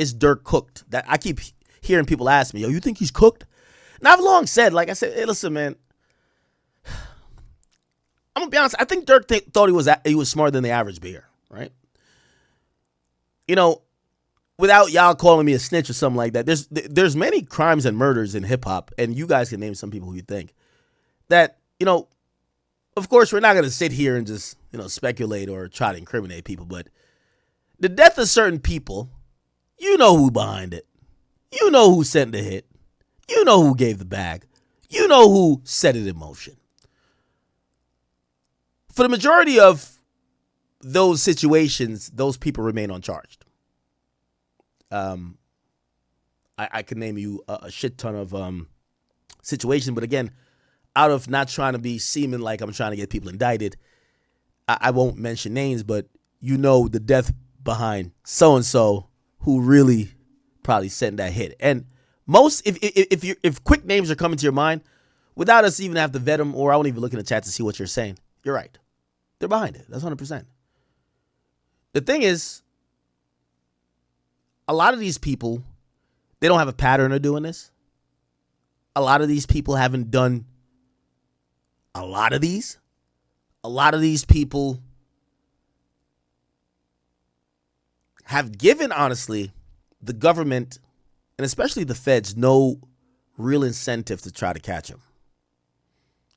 is Durk cooked? That I keep hearing people ask me, yo, you think he's cooked? And I've long said, like I said, hey, listen, man. I'm gonna be honest. I think Durk thought he was smarter than the average bear, right? You know, without y'all calling me a snitch or something like that, there's many crimes and murders in hip hop, and you guys can name some people who you think that, you know, of course we're not gonna sit here and just, you know, speculate or try to incriminate people, but the death of certain people, you know who behind it, you know who sent the hit, you know who gave the bag, you know who set it in motion. For the majority of those situations, those people remain uncharged. I could name you a shit ton of situations, but again, out of not trying to be seeming like I'm trying to get people indicted, I won't mention names, but you know the death behind so-and-so who really probably sent that hit. And most, if quick names are coming to your mind, without us even have to vet them, or I won't even look in the chat to see what you're saying, you're right. They're behind it. That's 100%. The thing is, a lot of these people, they don't have a pattern of doing this. A lot of these people haven't done a lot of these. A lot of these people have given, honestly, the government, and especially the feds, no real incentive to try to catch them.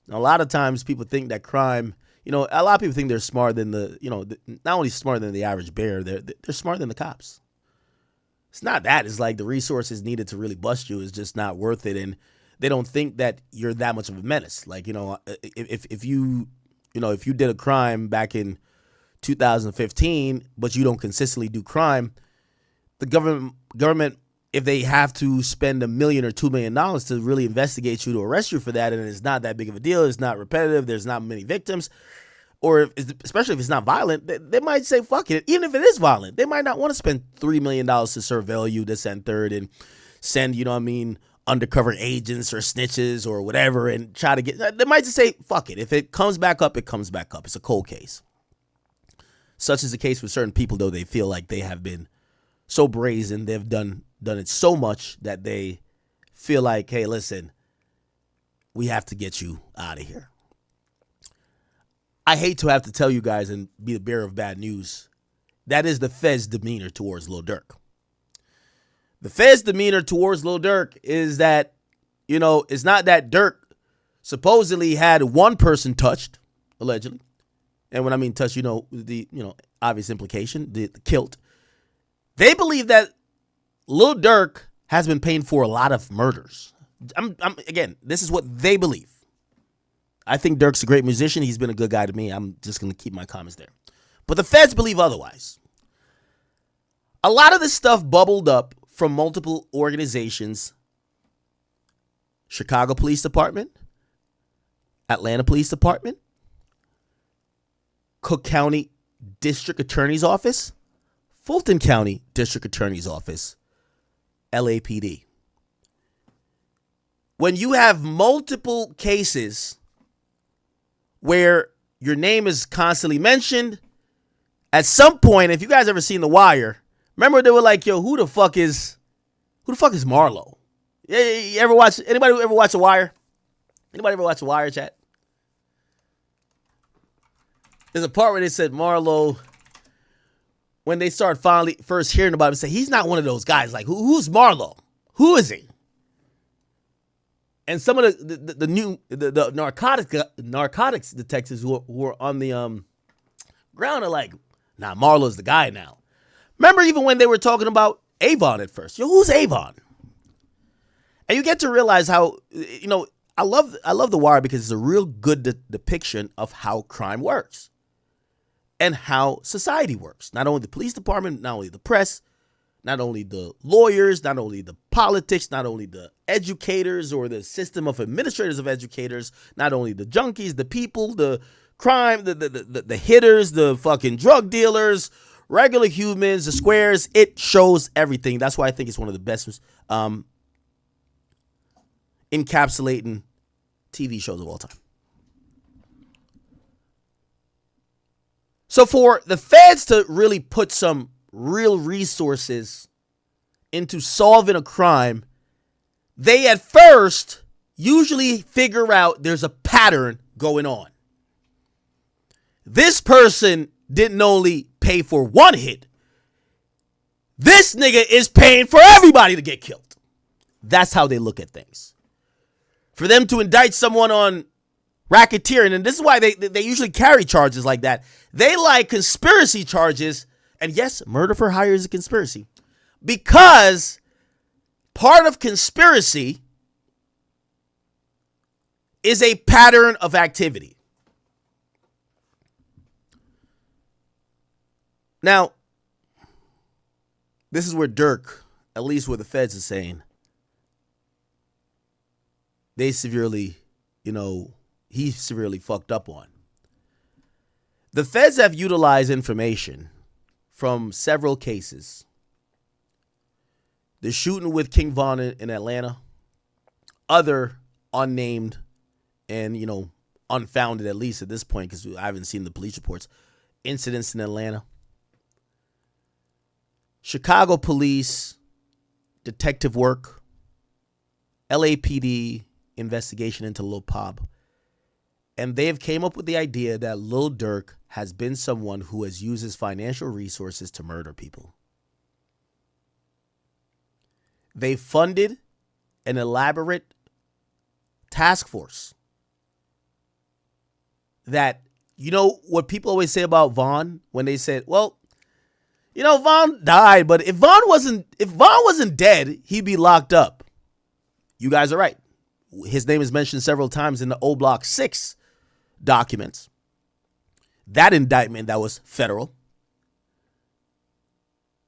Now, a lot of times people think that crime, you know, a lot of people think they're smarter than the, you know, not only smarter than the average bear, they're smarter than the cops. It's not that. It's like the resources needed to really bust you is just not worth it. And they don't think that you're that much of a menace. Like, you know, if you did a crime back in 2015, but you don't consistently do crime, the government, if they have to spend $1 million or $2 million to really investigate you, to arrest you for that, and it's not that big of a deal, it's not repetitive, there's not many victims, or especially if it's not violent, they might say, fuck it. Even if it is violent, they might not want to spend $3 million to surveil you, this and third, and send, you know what I mean, undercover agents or snitches or whatever, and try to get, they might just say, fuck it. If it comes back up, it comes back up. It's a cold case. Such is the case with certain people, though. They feel like they have been so brazen, they've done it so much that they feel like, hey, listen, we have to get you out of here. I hate to have to tell you guys and be the bearer of bad news. That is the Fed's demeanor towards Lil Durk. The Fed's demeanor towards Lil Durk is that, you know, it's not that Durk supposedly had one person touched, allegedly. And when I mean touched, you know, the, you know, obvious implication, the kilt. They believe that Lil Durk has been paying for a lot of murders. Again, this is what they believe. I think Durk's a great musician. He's been a good guy to me. I'm just going to keep my comments there. But the feds believe otherwise. A lot of this stuff bubbled up from multiple organizations. Chicago Police Department, Atlanta Police Department, Cook County District Attorney's Office, Fulton County District Attorney's Office, LAPD. When you have multiple cases where your name is constantly mentioned, at some point, if you guys ever seen The Wire, remember they were like, yo, who the fuck is Marlo? You ever watch, anybody ever watch The Wire? Anybody ever watch The Wire, chat? There's a part where they said Marlo, when they start first hearing about him, say he's not one of those guys. Like, who's Marlo? Who is he? And some of the narcotics detectives who are on the ground are like, nah, Marlo's the guy now. Remember even when they were talking about Avon at first. Yo, who's Avon? And you get to realize how, you know, I love The Wire because it's a real good depiction of how crime works and how society works. Not only the police department, not only the press, not only the lawyers, not only the politics, not only the educators or the system of administrators of educators, not only the junkies, the people, the crime, the hitters, the fucking drug dealers, regular humans, the squares. It shows everything. That's why I think it's one of the best encapsulating TV shows of all time. So for the feds to really put some real resources into solving a crime, they at first usually figure out there's a pattern going on. This person didn't only pay for one hit. This nigga is paying for everybody to get killed. That's how they look at things. For them to indict someone on racketeering, and this is why they usually carry charges like that. They like conspiracy charges, and yes, murder for hire is a conspiracy, because part of conspiracy is a pattern of activity. Now, this is where Durk, at least what the feds are saying, they severely, he severely fucked up on. The feds have utilized information from several cases. The shooting with King Von in Atlanta, other unnamed and, unfounded, at least at this point, because I haven't seen the police reports, incidents in Atlanta. Chicago police, detective work, LAPD investigation into Lil Pop. And they have came up with the idea that Lil Durk has been someone who has used his financial resources to murder people. They funded an elaborate task force that, what people always say about Von when they said, well, Von died, but if Von wasn't dead, he'd be locked up. You guys are right. His name is mentioned several times in the O Block 6 documents. That indictment that was federal.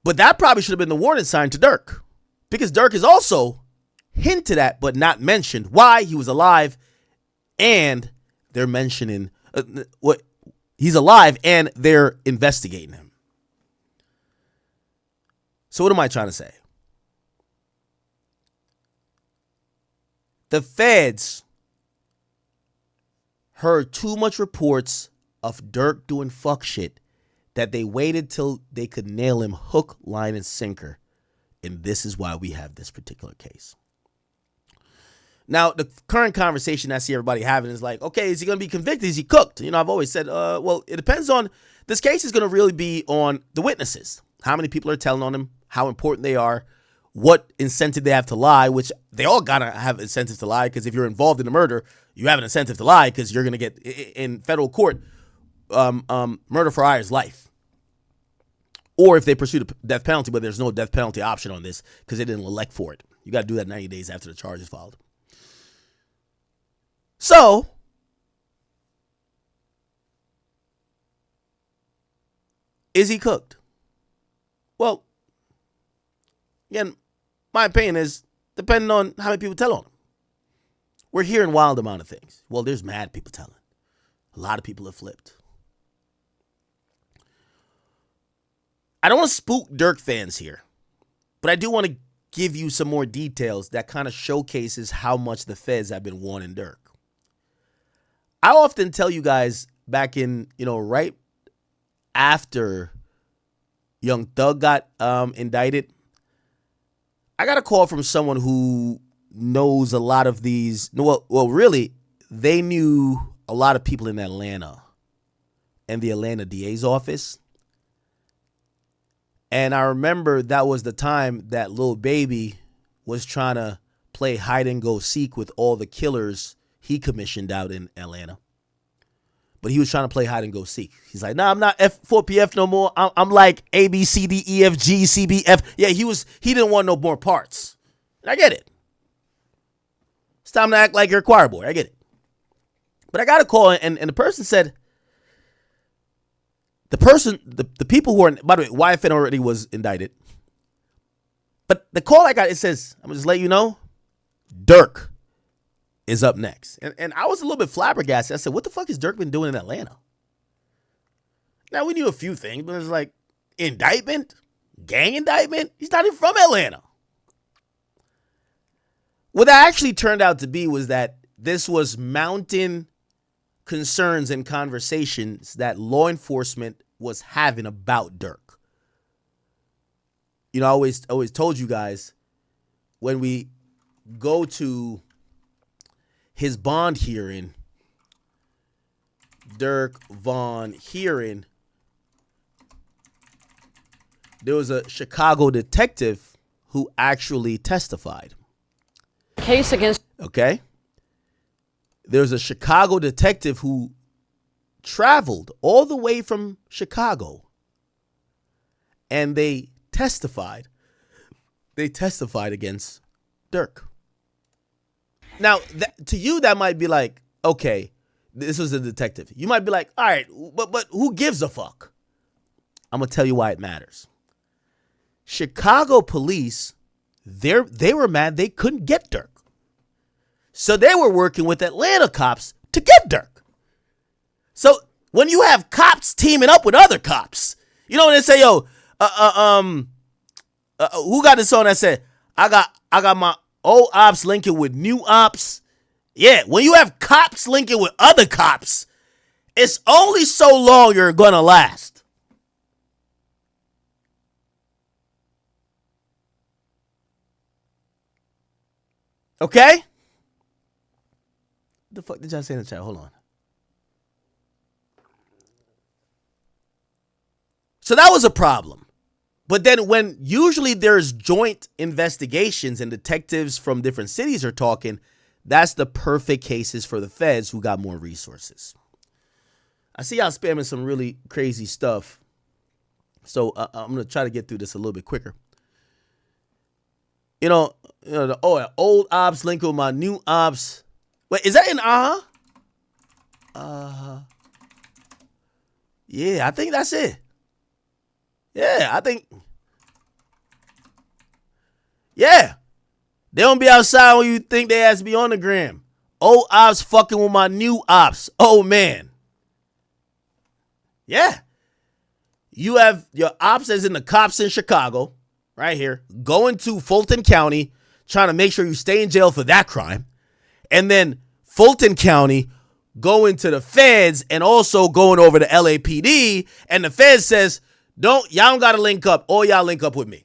But that probably should have been the warning sign to Durk, because Durk is also hinted at but not mentioned why he was alive, and they're mentioning what he's alive and they're investigating him. So what am I trying to say? The feds heard too much reports of Durk doing fuck shit that they waited till they could nail him hook, line, and sinker. And this is why we have this particular case. Now, the current conversation I see everybody having is like, okay, is he going to be convicted? Is he cooked? I've always said, well, it depends on, this case is going to really be on the witnesses. How many people are telling on him, how important they are, what incentive they have to lie, which they all got to have incentive to lie, because if you're involved in a murder, you have an incentive to lie, because you're going to get, in federal court, murder for hire is life. Or if they pursue the death penalty, but there's no death penalty option on this because they didn't elect for it. You got to do that 90 days after the charge is filed. So, is he cooked? Well, again, my opinion is depending on how many people tell on him. We're hearing wild amount of things. Well, there's mad people telling. A lot of people have flipped. I don't want to spook Durk fans here, but I do want to give you some more details that kind of showcases how much the feds have been warning Durk. I often tell you guys back in, right after Young Thug got indicted, I got a call from someone who knows a lot of these. Well, really, they knew a lot of people in Atlanta and the Atlanta DA's office. And I remember that was the time that Lil Baby was trying to play hide and go seek with all the killers he commissioned out in Atlanta. But he was trying to play hide and go seek. He's like, nah, I'm not F4PF no more. I'm like A, B, C, D, E, F, G, C, B, F. Yeah, he didn't want no more parts. And I get it. It's time to act like you're a choir boy. I get it. But I got a call, and the person said, the people who are, by the way, YFN already was indicted. But the call I got, it says, I'm going to just let you know, Durk is up next. And I was a little bit flabbergasted. I said, what the fuck has Durk been doing in Atlanta? Now, we knew a few things, but it's like, indictment? Gang indictment? He's not even from Atlanta. What that actually turned out to be was that this was mounting concerns and conversations that law enforcement was having about Durk. I always told you guys, when we go to his bond hearing, Durk Vaughn hearing, there was a Chicago detective who actually testified. Case against. Okay. There's a Chicago detective who traveled all the way from Chicago, and they testified. They testified against Durk. Now, to you, that might be like, okay, this was a detective. You might be like, all right, but who gives a fuck? I'm going to tell you why it matters. Chicago police, they were mad they couldn't get Durk. So they were working with Atlanta cops to get Durk. So when you have cops teaming up with other cops, you know when they say, yo, who got this song that said, I got my old ops linking with new ops? Yeah, when you have cops linking with other cops, it's only so long you're gonna last. Okay? The fuck did y'all say in the chat? Hold on. So that was a problem. But then when usually there's joint investigations and detectives from different cities are talking, that's the perfect cases for the feds who got more resources. I see y'all spamming some really crazy stuff. So I'm going to try to get through this a little bit quicker. The old ops linked with my new ops. Wait, is that in Yeah, I think that's it. Yeah, I think. Yeah. They don't be outside when you think they has to be on the gram. Old ops fucking with my new ops. Oh, man. Yeah. You have your ops as in the cops in Chicago, right here, going to Fulton County, trying to make sure you stay in jail for that crime. And then Fulton County going to the feds and also going over to LAPD. And the feds says, y'all don't got to link up. All y'all link up with me.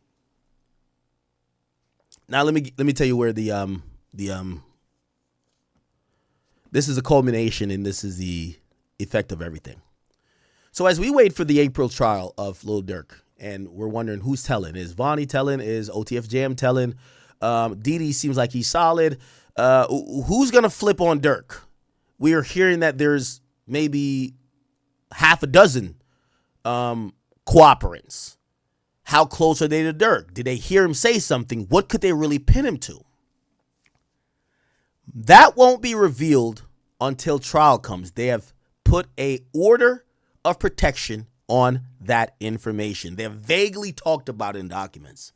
Now let me tell you where this is a culmination and this is the effect of everything. So as we wait for the April trial of Lil Durk, and we're wondering who's telling, is Vonnie telling, is OTF Jam telling, Didi seems like he's solid. Who's gonna flip on Durk? We are hearing that there's maybe half a dozen cooperants. How close are they to Durk? Did they hear him say something? What could they really pin him to? That won't be revealed until trial comes. They have put a order of protection on that information. They have vaguely talked about it in documents.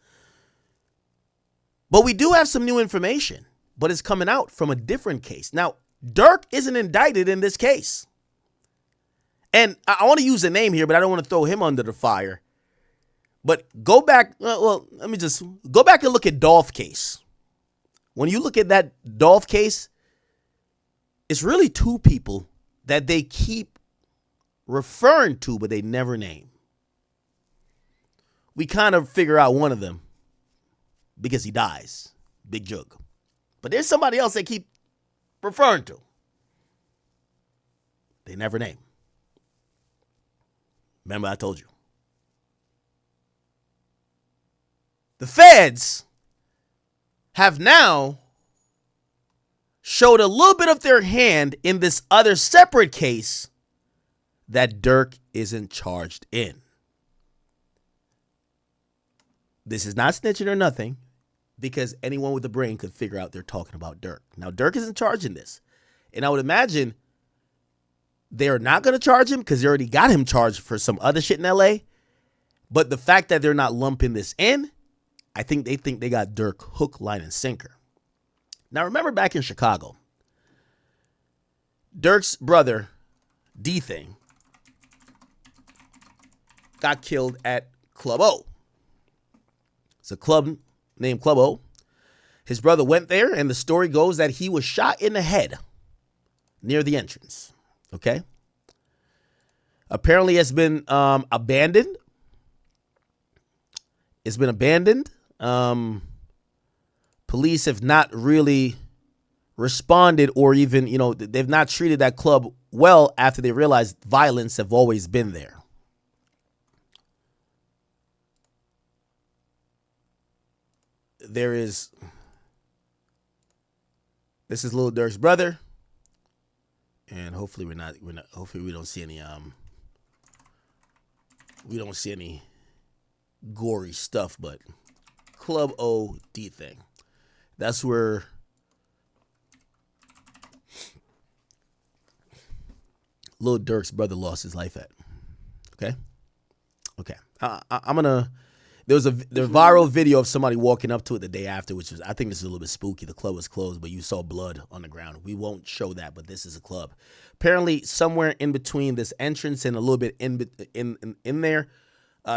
But we do have some new information, but it's coming out from a different case. Now, Durk isn't indicted in this case. And I want to use a name here, but I don't want to throw him under the fire. But go back, let me just go back and look at Dolph case. When you look at that Dolph case, it's really two people that they keep referring to, but they never name. We kind of figure out one of them because he dies, Big Jug. But there's somebody else they keep referring to. They never name. Remember I told you. The feds have now showed a little bit of their hand in this other separate case that Durk isn't charged in. This is not snitching or nothing, because anyone with a brain could figure out they're talking about Durk. Now, Durk isn't charged in this. And I would imagine they're not going to charge him because they already got him charged for some other shit in LA. But the fact that they're not lumping this in, I think they got Durk hook, line, and sinker. Now, remember back in Chicago, Durk's brother, D-Thing, got killed at Club O. It's a club named Club O. His brother went there, and the story goes that he was shot in the head near the entrance. Okay? Apparently, it's been abandoned. It's been abandoned. Police have not really responded, or even, they've not treated that club well after they realized violence have always been there. This is Lil Durk's brother, and hopefully hopefully we don't see any gory stuff, but Club OD thing. That's where Lil Durk's brother lost his life at. Okay. There was the viral video of somebody walking up to it the day after, which was, I think this is a little bit spooky. The club was closed, but you saw blood on the ground. We won't show that, but this is a club. Apparently, somewhere in between this entrance and a little bit in there,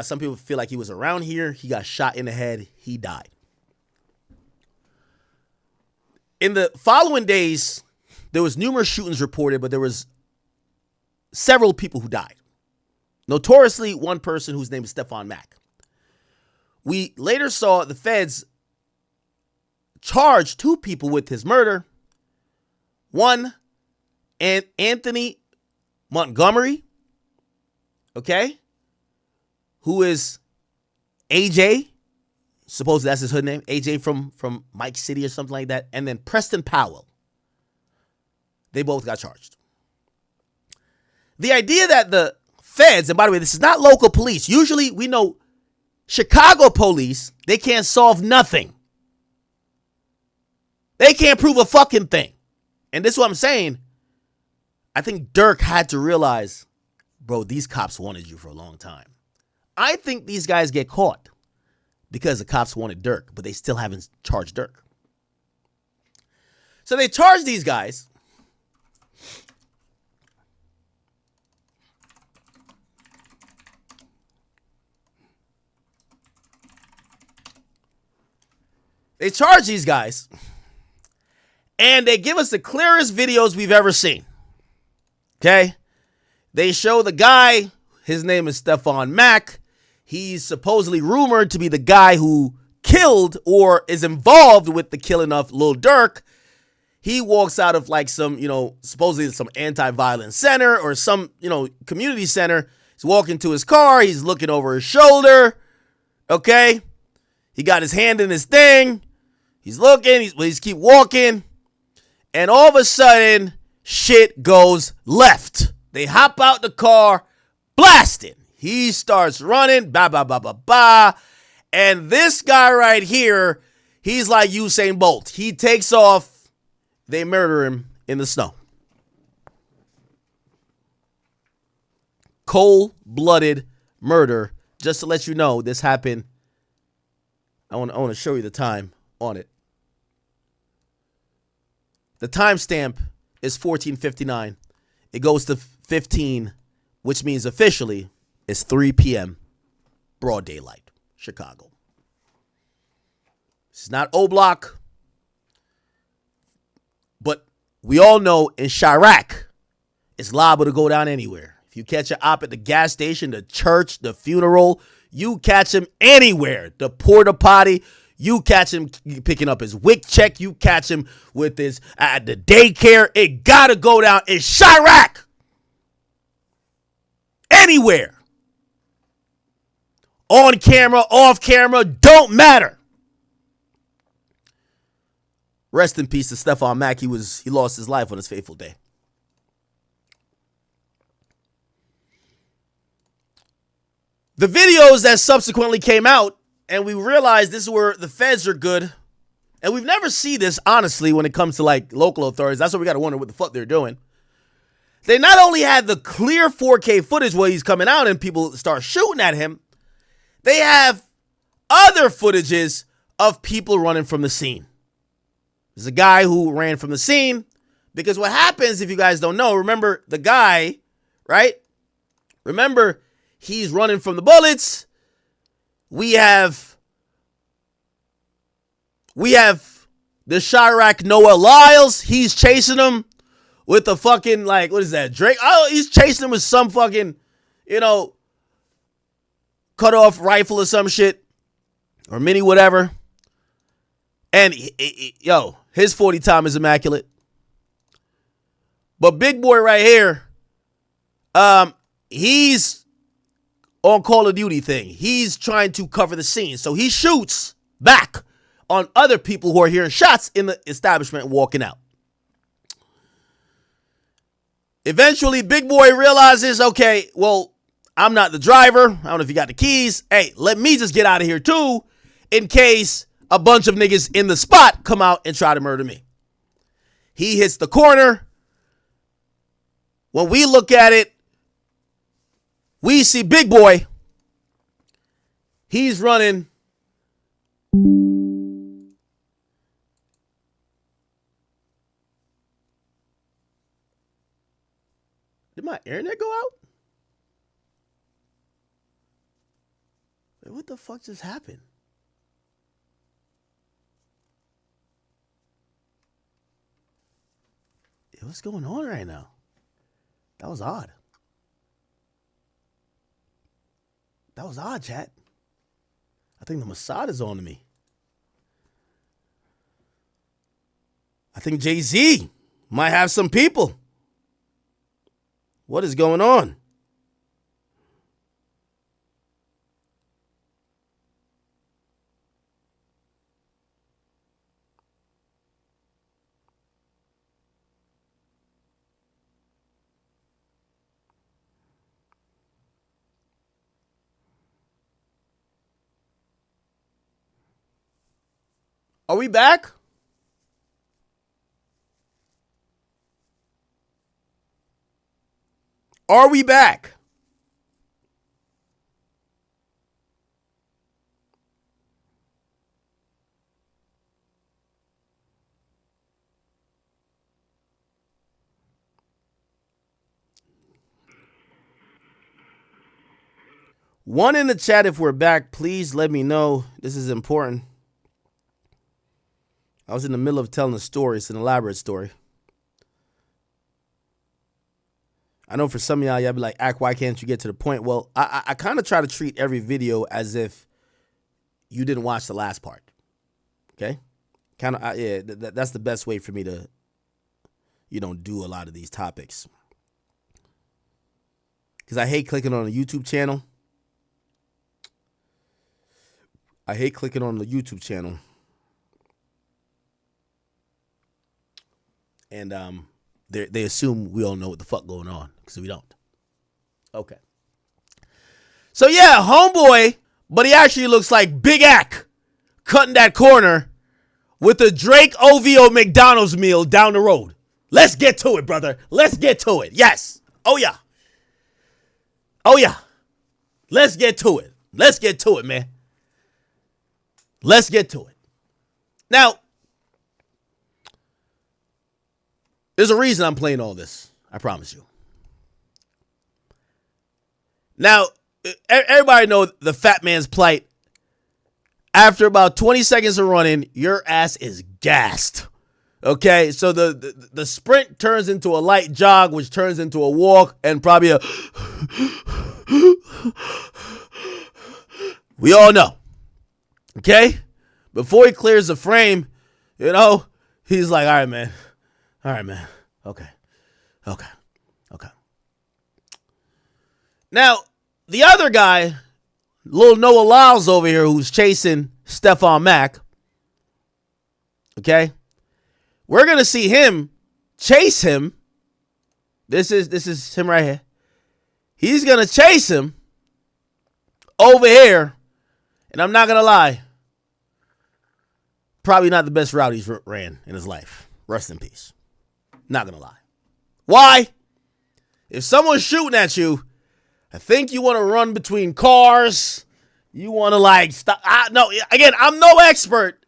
some people feel like he was around here. He got shot in the head. He died. In the following days, there was numerous shootings reported, but there was several people who died. Notoriously, one person whose name is Stefon Mack. We later saw the feds charge 2 people with his murder. One, and Anthony Montgomery, okay, who is AJ. Supposedly that's his hood name. AJ from Mike City or something like that. And then Preston Powell. They both got charged. The idea that the feds, and by the way, this is not local police. Usually we know Chicago police, they can't solve nothing. They can't prove a fucking thing. And this is what I'm saying. I think Durk had to realize, bro, these cops wanted you for a long time. I think these guys get caught because the cops wanted Durk, but they still haven't charged Durk. So they charged these guys. They charge these guys, and they give us the clearest videos we've ever seen. Okay? They show the guy, his name is Stefon Mack. He's supposedly rumored to be the guy who killed or is involved with the killing of Lil Durk. He walks out of like some, supposedly some anti-violence center or some, community center. He's walking to his car. He's looking over his shoulder. Okay? He got his hand in his thing. He's looking. He's keep walking. And all of a sudden, shit goes left. They hop out the car, blasting. He starts running, ba, ba, ba, ba, ba. And this guy right here, he's like Usain Bolt. He takes off. They murder him in the snow. Cold-blooded murder. Just to let you know, this happened. I want to show you the time on it. The timestamp is 14:59. It goes to 15, which means officially it's 3 p.m. broad daylight, Chicago. It's not O-Block, but we all know in Chirac, it's liable to go down anywhere. If you catch an op at the gas station, the church, the funeral, you catch him anywhere. The porta potty, you catch him picking up his WIC check. You catch him with his at the daycare. It gotta go down in Chirac. Anywhere. On camera, off camera, don't matter. Rest in peace to Stefon Mack. He lost his life on his fateful day. The videos that subsequently came out, and we realized this is where the feds are good. And we've never seen this, honestly, when it comes to like local authorities. That's what we got to wonder what the fuck they're doing. They not only had the clear 4K footage where he's coming out and people start shooting at him, they have other footages of people running from the scene. There's a guy who ran from the scene because what happens, if you guys don't know, remember the guy, right? Remember, he's running from the bullets. We have the Chirac Noah Lyles. He's chasing him with the fucking, like, what is that, Drake? Oh, he's chasing him with some fucking, cut off rifle or some shit. or mini whatever. And, his 40 time is immaculate. But big boy right here, he's on Call of Duty thing. He's trying to cover the scene. So he shoots back on other people who are hearing shots in the establishment and walking out. Eventually, big boy realizes, okay, well, I'm not the driver. I don't know if you got the keys. Hey, let me just get out of here too, in case a bunch of niggas in the spot come out and try to murder me. He hits the corner. When we look at it, we see big boy. He's running. Did my internet go out? Wait, what the fuck just happened? What's going on right now? That was odd. That was odd, chat. I think the Mossad is on to me. I think Jay-Z might have some people. What is going on? Are we back? Are we back? One in the chat if we're back, please let me know. This is important. I was in the middle of telling a story. It's an elaborate story. I know for some of y'all be like, why can't you get to the point? Well, I kind of try to treat every video as if you didn't watch the last part. Okay? Kind of, yeah, that's the best way for me to, do a lot of these topics. Because I hate clicking on a YouTube channel. And they assume we all know what the fuck going on, because we don't. Okay. So yeah, homeboy, but he actually looks like Big Ack cutting that corner with a Drake OVO McDonald's meal down the road. Let's get to it, brother. Let's get to it. Yes. Oh yeah. Let's get to it. Let's get to it, man. Let's get to it. Now, there's a reason I'm playing all this. I promise you. Now, everybody knows the fat man's plight. After about 20 seconds of running, your ass is gassed. Okay? So the sprint turns into a light jog, which turns into a walk, and probably a... We all know. Okay? Before he clears the frame, he's like, all right, man. Okay. Now, the other guy, little Noah Lyles over here, who's chasing Stefon Mack. Okay? We're going to see him chase him. This is him right here. He's going to chase him over here. And I'm not going to lie. Probably not the best route he's ran in his life. Rest in peace. Not going to lie. Why? If someone's shooting at you, I think you want to run between cars. You want to stop. No, again, I'm no expert.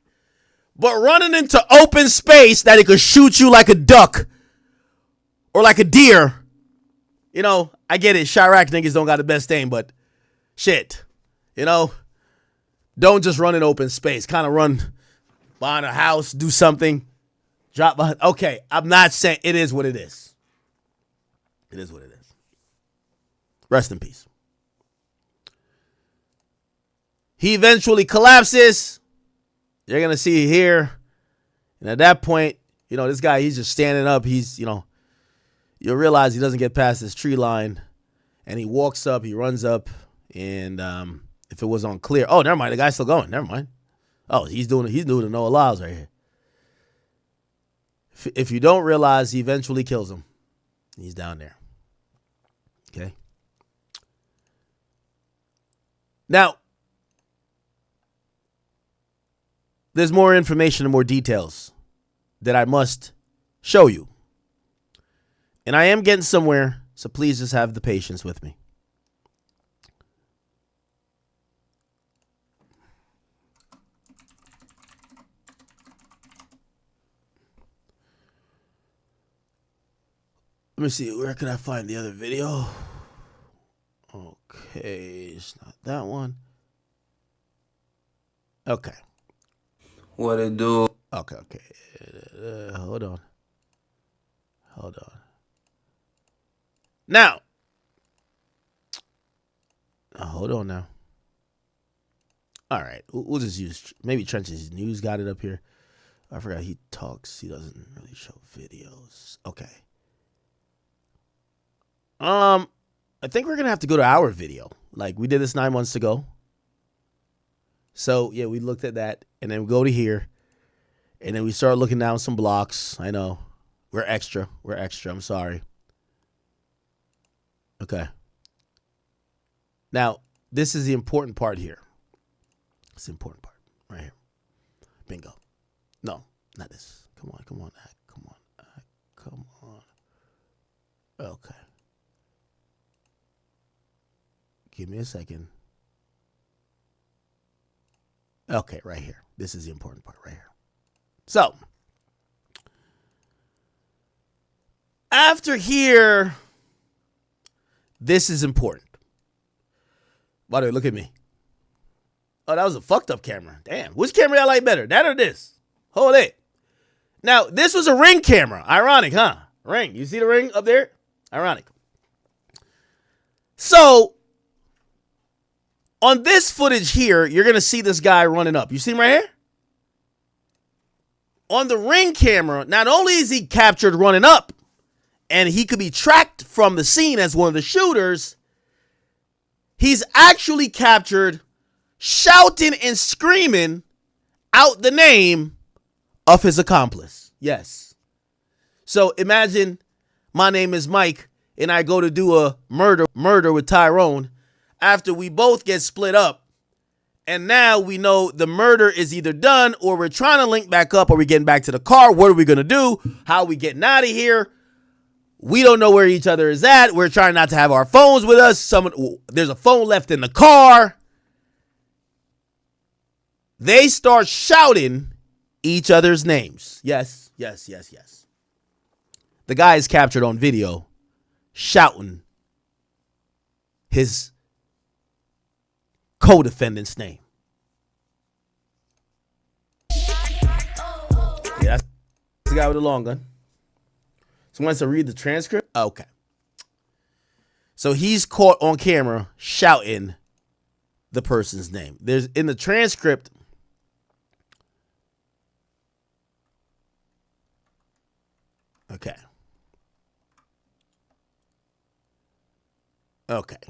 But running into open space that it could shoot you like a duck or like a deer. I get it. Chirac niggas don't got the best aim, but shit. Don't just run in open space. Kind of run behind a house, do something. Drop behind. Okay, I'm not saying it is what it is. It is what it is. Rest in peace. He eventually collapses. You're going to see here. And at that point, you know, this guy, he's just standing up. He's, you know, you'll realize he doesn't get past this tree line. And he walks up, he runs up. And if it was unclear, oh, never mind. The guy's still going. Never mind. Oh, he's doing the no allows right here. If you don't realize, he eventually kills him. He's down there. Okay. Now, there's more information and more details that I must show you. And I am getting somewhere, so please just have the patience with me. Let me see, where can I find the other video? Okay, it's not that one. Okay. What it do? Okay. Hold on. Now. Hold on now. All right, we'll just use, maybe Trench's News got it up here. I forgot he talks. He doesn't really show videos. Okay. I think we're gonna have to go to our video. Like, we did this 9 months ago. So yeah, we looked at that, and then we go to here, and then we start looking down some blocks. I know. We're extra. I'm sorry. Okay. Now, this is the important part here. It's the important part right here. Bingo. No, not this. Come on. Okay. Give me a second. Okay, right here. This is the important part right here. So, after here, this is important. By the way, look at me. Oh, that was a fucked up camera. Damn. Which camera I like better? That or this? Hold it. Now, this was a Ring camera. Ironic, huh? Ring. You see the Ring up there? Ironic. So, on this footage here, you're going to see this guy running up. You see him right here? On the Ring camera, not only is he captured running up, and he could be tracked from the scene as one of the shooters, he's actually captured shouting and screaming out the name of his accomplice. Yes. So imagine my name is Mike, and I go to do a murder with Tyrone. After we both get split up, and now we know the murder is either done, or we're trying to link back up, or we're getting back to the car. What are we going to do? How are we getting out of here? We don't know where each other is at. We're trying not to have our phones with us. There's a phone left in the car. They start shouting each other's names. Yes. The guy is captured on video shouting his co-defendant's name. Yeah, that's the guy with the long gun. Someone wants to read the transcript? Okay. So he's caught on camera shouting the person's name. There's in the transcript. Okay.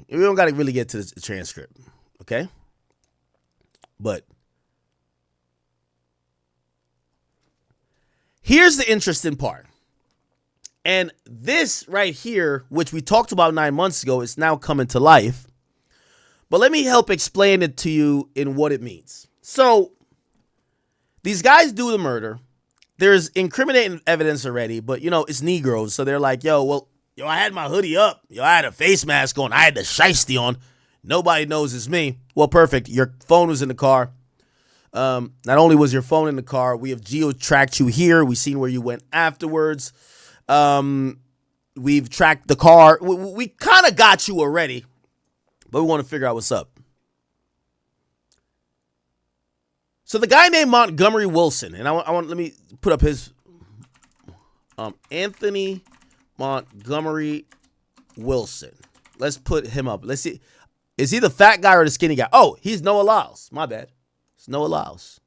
We don't got to really get to the transcript. Okay. But here's the interesting part. And this right here, which we talked about 9 months ago, is now coming to life. But let me help explain it to you in what it means. So these guys do the murder. There's incriminating evidence already, but, you know, it's Negroes. So they're like, yo, I had my hoodie up. Yo, I had a face mask on. I had the shiesty on. Nobody knows it's me. Well, perfect. Your phone was in the car. Not only was your phone in the car, we have geo-tracked you here. We've seen where you went afterwards. We've tracked the car. We kind of got you already, but we want to figure out what's up. So the guy named Montgomery Wilson, and let me put up his Anthony Montgomery Wilson. Let's put him up. Let's see. Is he the fat guy or the skinny guy? Oh, he's Noah Lyles. My bad. It's Noah Lyles.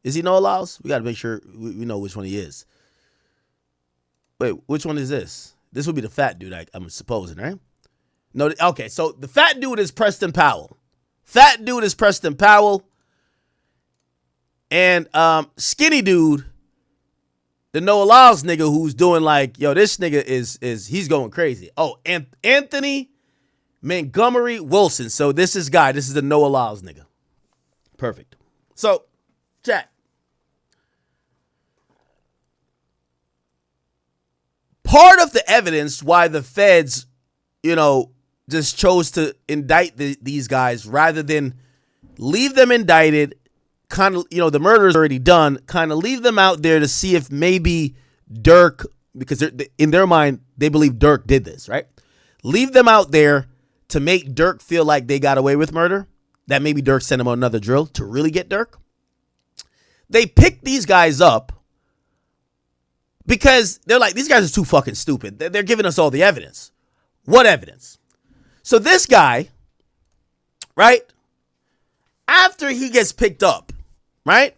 Is he Noah Lyles? We got to make sure we know which one he is. Wait, which one is this? This would be the fat dude, I'm supposing, right? No, okay, so the fat dude is Preston Powell. Fat dude is Preston Powell. And skinny dude, the Noah Lyles nigga who's doing like, yo, this nigga is he's going crazy. Oh, and Anthony Montgomery Wilson. So this is the Noah Lyles nigga. Perfect. So, chat. Part of the evidence why the feds, just chose to indict these guys rather than leave them indicted, kind of, the murder's already done, kind of leave them out there to see if maybe Durk, because in their mind, they believe Durk did this, right? Leave them out there to make Durk feel like they got away with murder, that maybe Durk sent him on another drill to really get Durk. They picked these guys up because they're like, these guys are too fucking stupid. They're giving us all the evidence. What evidence? So this guy, right, after he gets picked up, right,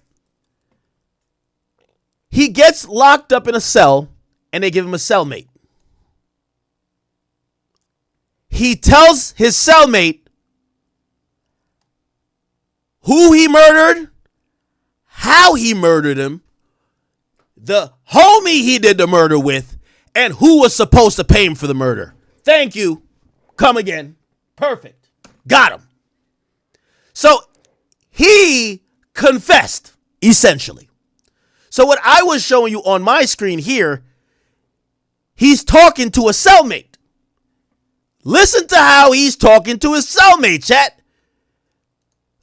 he gets locked up in a cell and they give him a cellmate. He tells his cellmate who he murdered, how he murdered him, the homie he did the murder with, and who was supposed to pay him for the murder. Thank you. Come again. Perfect. Got him. So he confessed, essentially. So what I was showing you on my screen here, he's talking to a cellmate. Listen to how he's talking to his cellmate, chat.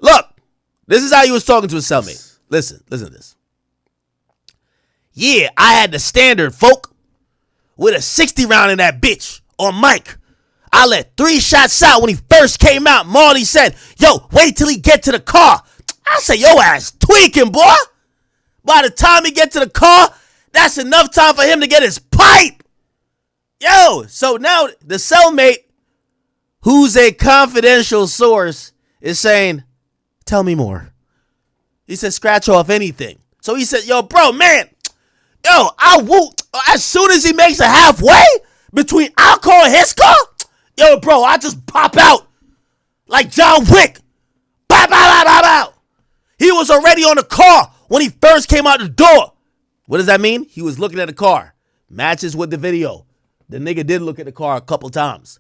Look, this is how he was talking to his cellmate. Listen to this. Yeah, I had the standard, folk, with a 60 round in that bitch on Mike. I let 3 shots out when he first came out. Marley said, yo, wait till he get to the car. I say, yo ass tweaking, boy. By the time he get to the car, that's enough time for him to get his pipe. Yo, so now the cellmate, who's a confidential source, is saying, tell me more. He said, scratch off anything. So he said, yo, bro, man, yo, I woo. As soon as he makes it halfway between our car and his car, yo, bro, I just pop out like John Wick. Bow, bow, bow, bow, bow. He was already on the car when he first came out the door. What does that mean? He was looking at the car. Matches with the video. The nigga did look at the car a couple times.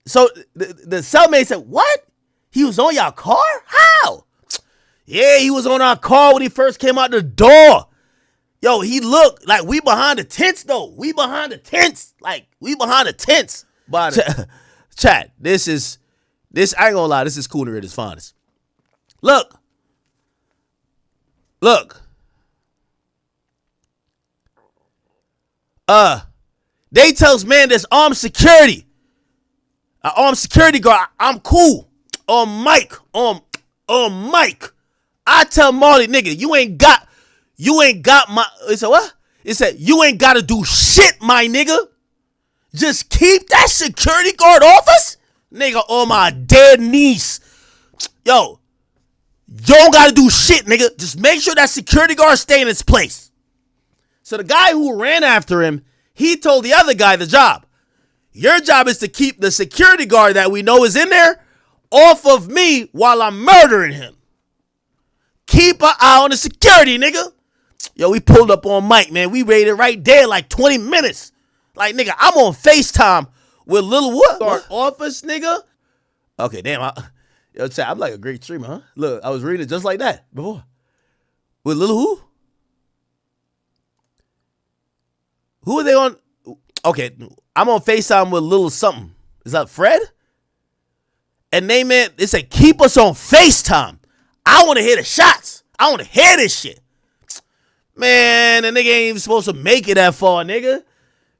So the cellmate said, what? He was on your car? How? Yeah, he was on our car when he first came out the door. Yo, he looked like we behind the tents, though. We behind the tents. Like, we behind the tents. But chat, this, I ain't gonna lie, this is Cooner at his finest. Look. They tells man there's armed security. An armed security guard. I'm cool. On Mike. I tell Marley, nigga, you ain't got my, it said what? It said, you ain't gotta do shit, my nigga. Just keep that security guard off us? Nigga, on my dead niece. Yo, you don't gotta do shit, nigga. Just make sure that security guard stay in its place. So the guy who ran after him, he told the other guy the job. Your job is to keep the security guard that we know is in there off of me while I'm murdering him. Keep an eye on the security, nigga. Yo, we pulled up on Mike, man. We waited right there like 20 minutes. Like, nigga, I'm on FaceTime with Lil what? Office, nigga. Okay, damn. I'm like a great streamer, huh? Look, I was reading it just like that before. With Lil who? Who are they on? Okay, I'm on FaceTime with Lil something. Is that Fred? And they said, keep us on FaceTime. I want to hear the shots. I want to hear this shit. Man, the nigga ain't even supposed to make it that far, nigga.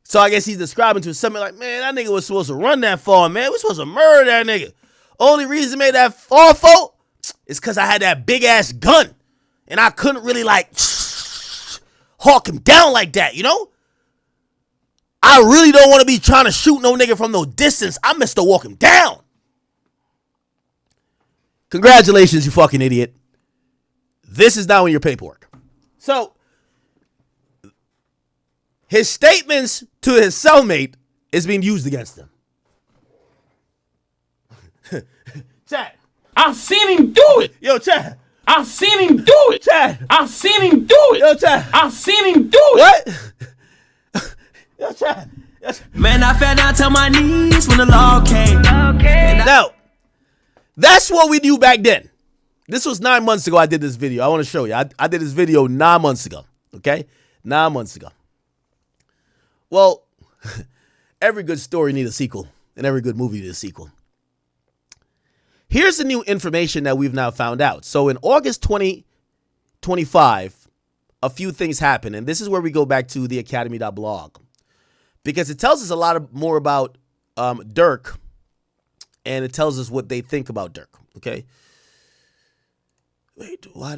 So I guess he's describing to something like, man, that nigga was supposed to run that far, man. We supposed to murder that nigga. Only reason he made that far, folk, is because I had that big-ass gun. And I couldn't really, like, hawk him down like that, you know? I really don't want to be trying to shoot no nigga from no distance. I missed to walk him down. Congratulations, you fucking idiot. This is now in your paperwork. So, his statements to his cellmate is being used against him. Chad. I've seen him do it. Yo, Chad. I've seen him do it. Chad. I've seen him do it. Yo, Chad. I've seen him do it. What? Yo, Chad. Man, I fell down to my knees when the law came. Now, that's what we knew back then. This was 9 months ago I did this video. I want to show you. I did this video 9 months ago. Okay? 9 months ago. Well, every good story needs a sequel, and every good movie needs a sequel. Here's the new information that we've now found out. So in August 2025, a few things happened, and this is where we go back to the academy.blog, because it tells us a lot more about Durk, and it tells us what they think about Durk. Okay. Wait, why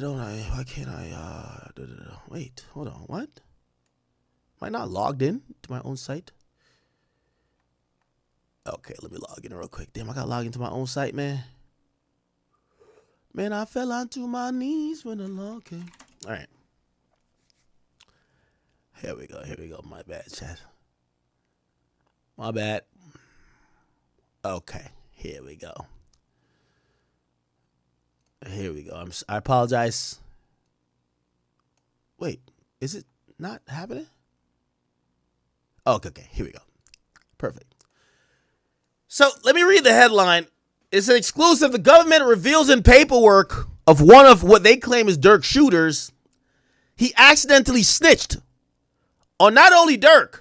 can't I, wait, hold on, what? Am I not logged in to my own site? Okay, let me log in real quick. Damn, I got to log into my own site, man. Man, I fell onto my knees when the law came. All right. Here we go. My bad, chat. My bad. Okay, here we go. I apologize. Wait, is it not happening? Okay, here we go. Perfect. So let me read the headline. It's an exclusive. The government reveals in paperwork of one of what they claim is Durk's shooters, he accidentally snitched on not only Durk,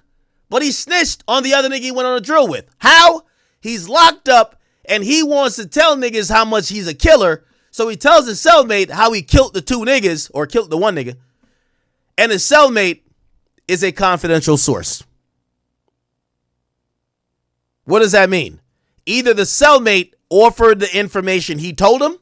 but he snitched on the other nigga he went on a drill with. How? He's locked up and he wants to tell niggas how much he's a killer. So he tells his cellmate how he killed the two niggas, or killed the one nigga. And his cellmate is a confidential source. What does that mean? Either the cellmate offered the information he told him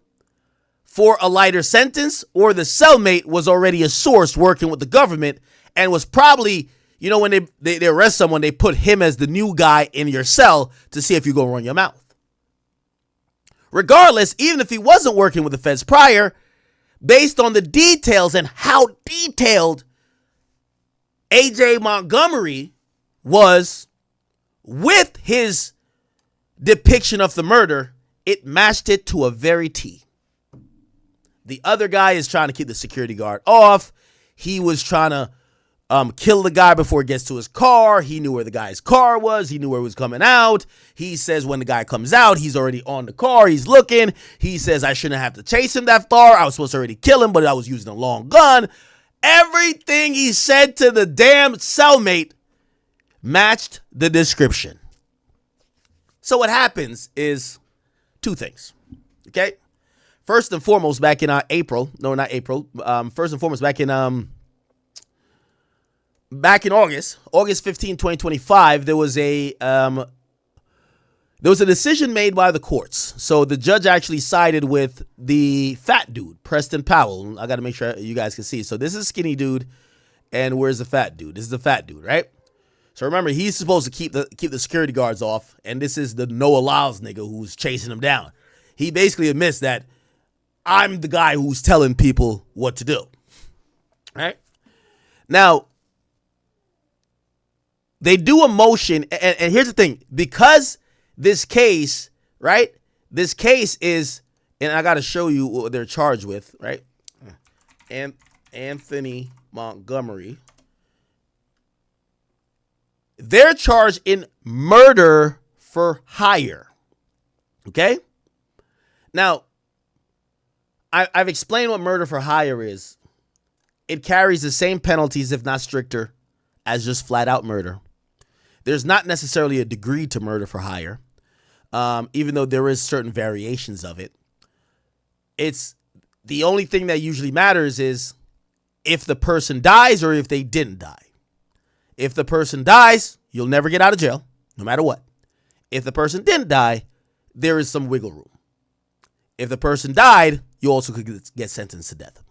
for a lighter sentence, or the cellmate was already a source working with the government and was probably, you know, when they arrest someone, they put him as the new guy in your cell to see if you go run your mouth. Regardless, even if he wasn't working with the feds prior, based on the details and how detailed AJ Montgomery was with his depiction of the murder, it matched it to a very T. The other guy is trying to keep the security guard off. He was trying to kill the guy before he gets to his car. He knew where the guy's car was. He knew where it was coming out. He says when the guy comes out, he's already on the car. He's looking. He says, I shouldn't have to chase him that far. I was supposed to already kill him, but I was using a long gun. Everything he said to the damn cellmate matched the description. So what happens is two things, okay? First and foremost, back in April, no, not April. First and foremost, back in August 15, 2025, there was a decision made by the courts. So the judge actually sided with the fat dude, Preston Powell. I got to make sure you guys can see. So this is a skinny dude, and where's the fat dude? This is the fat dude, right? So remember, he's supposed to keep the security guards off, and this is the Noah Lyles nigga who's chasing him down. He basically admits that I'm the guy who's telling people what to do. Right? Now, they do a motion, and here's the thing. Because this case, right? This case is, and I got to show you what they're charged with, right? Anthony Montgomery. They're charged in murder for hire. Okay? Now, I've explained what murder for hire is. It carries the same penalties, if not stricter, as just flat out murder. There's not necessarily a degree to murder for hire, even though there is certain variations of it. It's the only thing that usually matters is if the person dies or if they didn't die. If the person dies, you'll never get out of jail, no matter what. If the person didn't die, there is some wiggle room. If the person died, you also could get sentenced to death.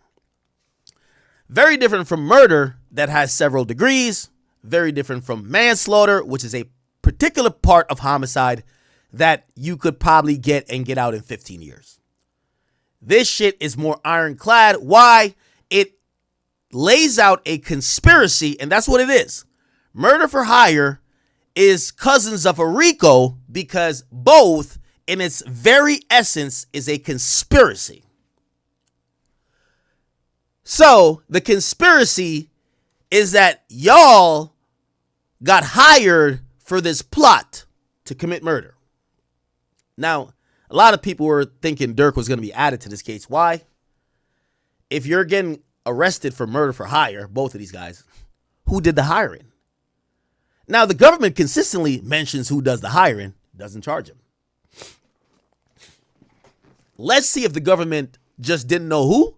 Very different from murder that has several degrees. Very different from manslaughter, which is a particular part of homicide that you could probably get out in 15 years. This shit is more ironclad. Why? It lays out a conspiracy, and that's what it is. Murder for hire is cousins of a RICO because both, in its very essence, is a conspiracy. So the conspiracy is that y'all got hired for this plot to commit murder. Now, a lot of people were thinking Durk was going to be added to this case. Why? If you're getting arrested for murder for hire, both of these guys, who did the hiring? Now, the government consistently mentions who does the hiring, doesn't charge him. Let's see if the government just didn't know who,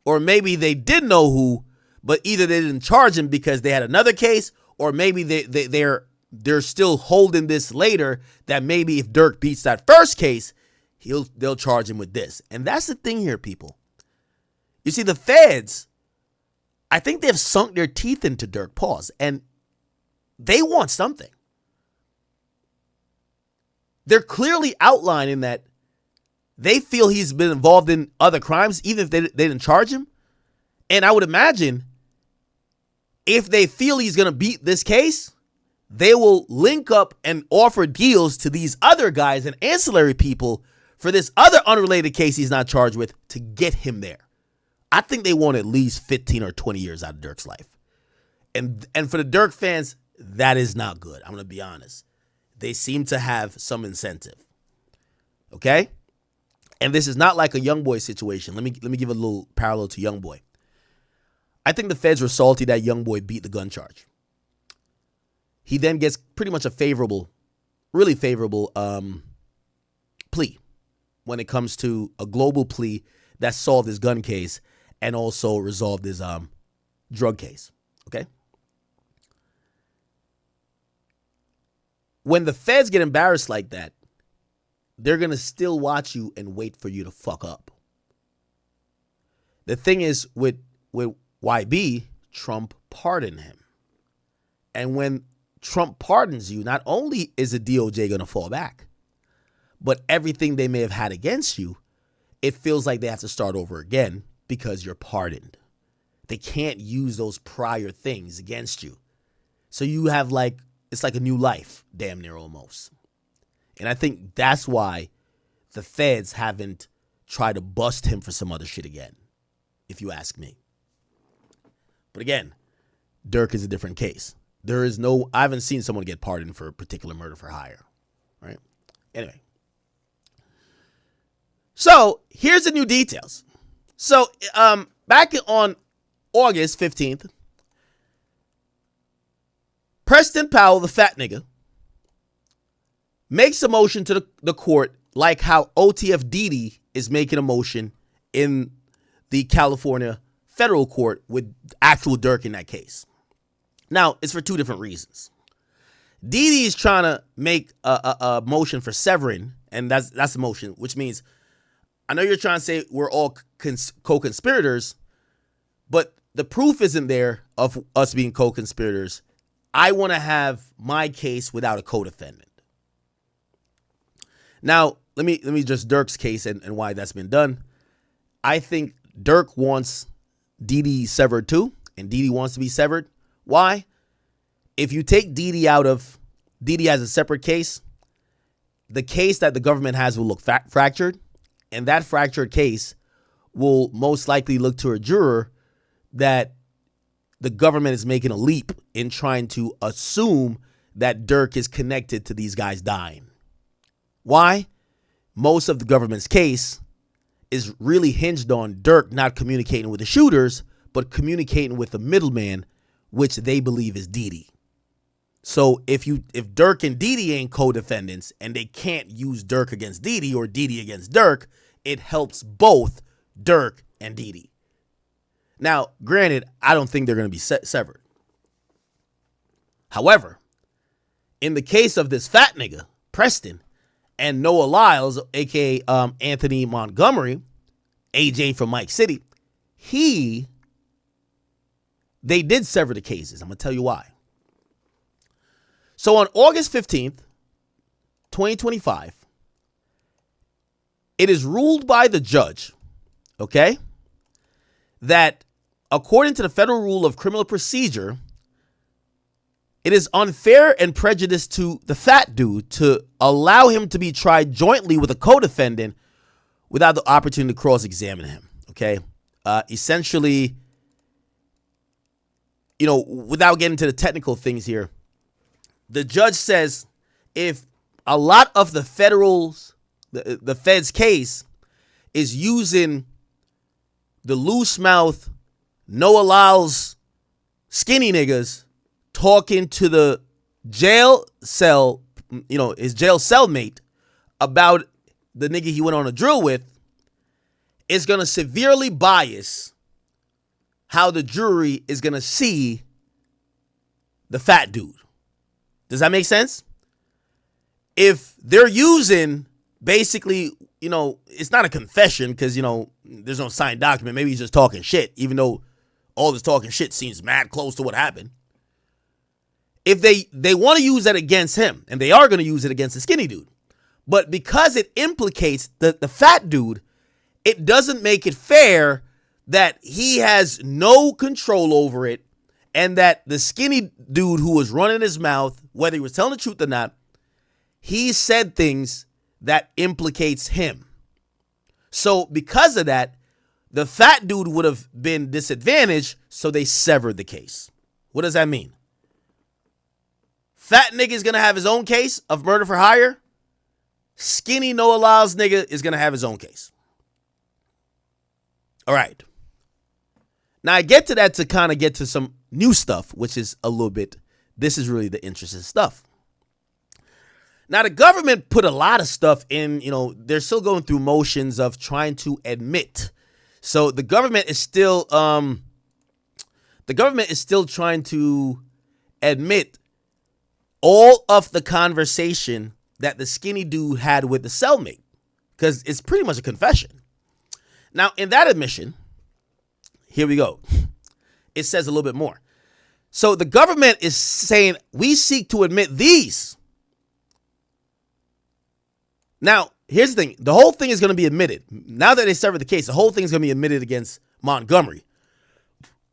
or maybe they did know who, but either they didn't charge him because they had another case, or maybe they're still holding this later, that maybe if Durk beats that first case, they'll charge him with this. And that's the thing here, people. You see, the feds, I think they've sunk their teeth into Durk, and they want something. They're clearly outlining that they feel he's been involved in other crimes, even if they didn't charge him. And I would imagine if they feel he's going to beat this case, they will link up and offer deals to these other guys and ancillary people for this other unrelated case he's not charged with to get him there. I think they want at least 15 or 20 years out of Durk's life. And for the Durk fans, that is not good. I'm going to be honest. They seem to have some incentive. Okay? And this is not like a YoungBoy situation. Let me give a little parallel to YoungBoy. I think the feds were salty that YoungBoy beat the gun charge. He then gets pretty much a favorable, really favorable plea when it comes to a global plea that solved his gun case and also resolved his drug case. Okay? When the feds get embarrassed like that, they're going to still watch you and wait for you to fuck up. The thing is, with YB, Trump pardoned him. And when Trump pardons you, not only is the DOJ going to fall back, but everything they may have had against you, it feels like they have to start over again because you're pardoned. They can't use those prior things against you. So you have it's like a new life, damn near almost. And I think that's why the feds haven't tried to bust him for some other shit again, if you ask me. But again, Durk is a different case. I haven't seen someone get pardoned for a particular murder for hire, right? Anyway. So here's the new details. So back on August 15th, Preston Powell, the fat nigga, makes a motion to the court like how OTF Didi is making a motion in the California federal court with actual Durk in that case. Now, it's for two different reasons. Didi is trying to make a motion for severing, and that's the motion, which means I know you're trying to say we're all co-conspirators, but the proof isn't there of us being co-conspirators. I want to have my case without a co-defendant. Now, let me just Durk's case and why that's been done. I think Durk wants Didi severed too, and Didi wants to be severed. Why? If you take Didi out of Didi as a separate case, the case that the government has will look fractured, and that fractured case will most likely look to a juror that the government is making a leap in trying to assume that Durk is connected to these guys dying. Why? Most of the government's case is really hinged on Durk not communicating with the shooters, but communicating with the middleman, which they believe is Didi. So if Durk and Didi ain't co-defendants and they can't use Durk against Didi or Didi against Durk, it helps both Durk and Didi. Now, granted, I don't think they're going to be severed. However, in the case of this fat nigga, Preston, and Noah Lyles, a.k.a. Anthony Montgomery, AJ from Mike City, they did sever the cases. I'm going to tell you why. So on August 15th, 2025, it is ruled by the judge okay, that according to the federal rule of criminal procedure, it is unfair and prejudice to the fat dude to allow him to be tried jointly with a co-defendant without the opportunity to cross-examine him, okay? Essentially, without getting into the technical things here, the judge says if a lot of the fed's case is using the loose mouth, no allows skinny niggas talking to the jail cell, his jail cellmate about the nigga he went on a drill with, is going to severely bias how the jury is going to see the fat dude. Does that make sense? If they're using basically, it's not a confession because, there's no signed document. Maybe he's just talking shit, even though all this talking shit seems mad close to what happened. If they want to use that against him, and they are going to use it against the skinny dude, but because it implicates the fat dude, it doesn't make it fair that he has no control over it, and that the skinny dude who was running his mouth, whether he was telling the truth or not, he said things that implicates him. So because of that, the fat dude would have been disadvantaged, so they severed the case. What does that mean? Fat nigga is going to have his own case of murder for hire. Skinny no allows nigga is going to have his own case. All right. Now I get to that to kind of get to some new stuff, which is a little bit, this is really the interesting stuff. Now the government put a lot of stuff in, they're still going through motions of trying to admit. So the government is still trying to admit all of the conversation that the skinny dude had with the cellmate, because it's pretty much a confession. Now, in that admission, here we go. It says a little bit more. So the government is saying, we seek to admit these. Now, here's the thing. The whole thing is going to be admitted. Now that they severed the case, the whole thing is going to be admitted against Montgomery.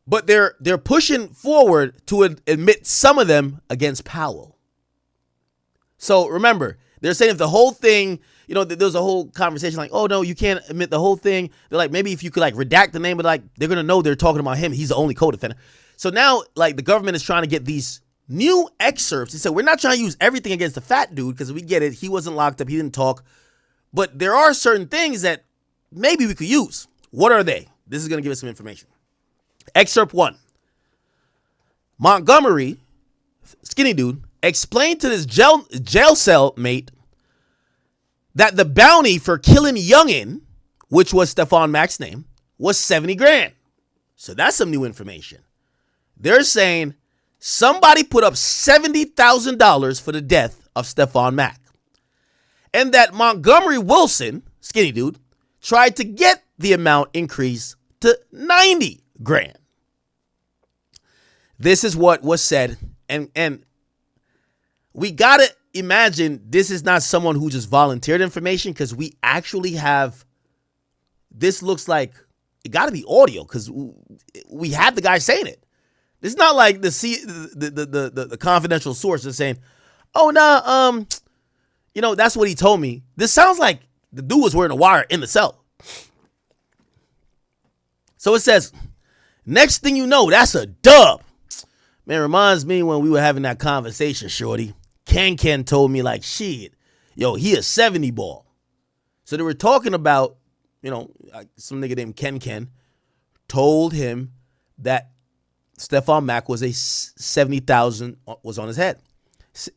But they're pushing forward to admit some of them against Powell. So remember, they're saying if the whole thing, there's a whole conversation like, oh no, you can't admit the whole thing. They're like, maybe if you could redact the name, but they're going to know they're talking about him. He's the only co-defendant. So now the government is trying to get these new excerpts. He said, we're not trying to use everything against the fat dude because we get it. He wasn't locked up. He didn't talk. But there are certain things that maybe we could use. What are they? This is going to give us some information. Excerpt 1. Montgomery, skinny dude, explained to this jail cell mate that the bounty for killing Youngin, which was Stefon Mack's name, was 70 grand. So that's some new information. They're saying somebody put up $70,000 for the death of Stefon Mack. And that Montgomery Wilson, skinny dude, tried to get the amount increased to 90 grand. This is what was said. And we got to imagine this is not someone who just volunteered information, because we actually have, this looks like it got to be audio because we have the guy saying it. It's not like the confidential source is saying, oh, no, that's what he told me. This sounds like the dude was wearing a wire in the cell. So it says, next thing you know, that's a dub. Man, reminds me when we were having that conversation, shorty. Ken told me shit, he a 70 ball. So they were talking about, some nigga named Ken told him that Stefon Mack was a 70,000 was on his head.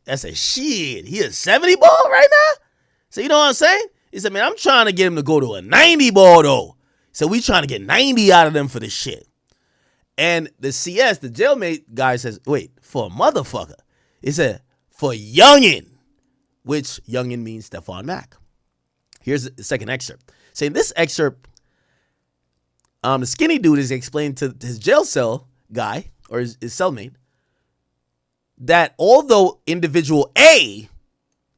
I said, shit, he a 70 ball right now? So you know what I'm saying? He said, man, I'm trying to get him to go to a 90 ball though. So we trying to get 90 out of them for this shit. And the CS, the jailmate guy says, wait, for a motherfucker. He said, for Youngin, which Youngin means Stefon Mack. Here's the second excerpt. Saying this excerpt, the skinny dude is explaining to his jail cell guy, or his cellmate, that although individual A,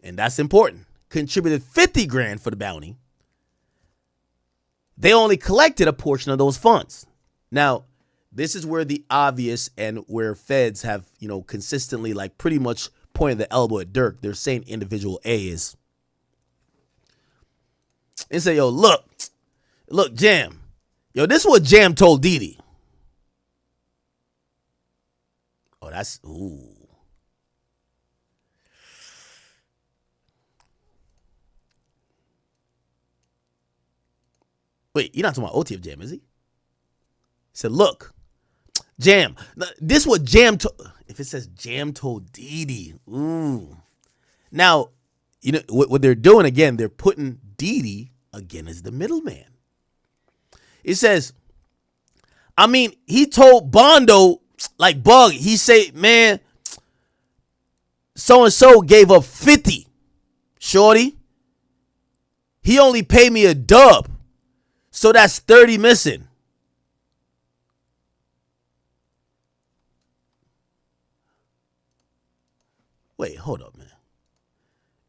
and that's important, contributed 50 grand for the bounty, they only collected a portion of those funds. Now, this is where the obvious and where feds have, consistently like pretty much pointed the elbow at Durk. They're saying individual A is. And say, yo, look, Jam. Yo, this is what Jam told Didi. Oh, that's, ooh. Wait, you're not talking about OTF Jam, is he? He said, look, Jam, this is what Jam told. If it says Jam told Didi, ooh. Now, what they're doing again, they're putting Didi again as the middleman. It says, he told Bondo, like Bug, he say, man, so-and-so gave up 50. Shorty, he only paid me a dub. So that's 30 missing. Wait, hold up, man.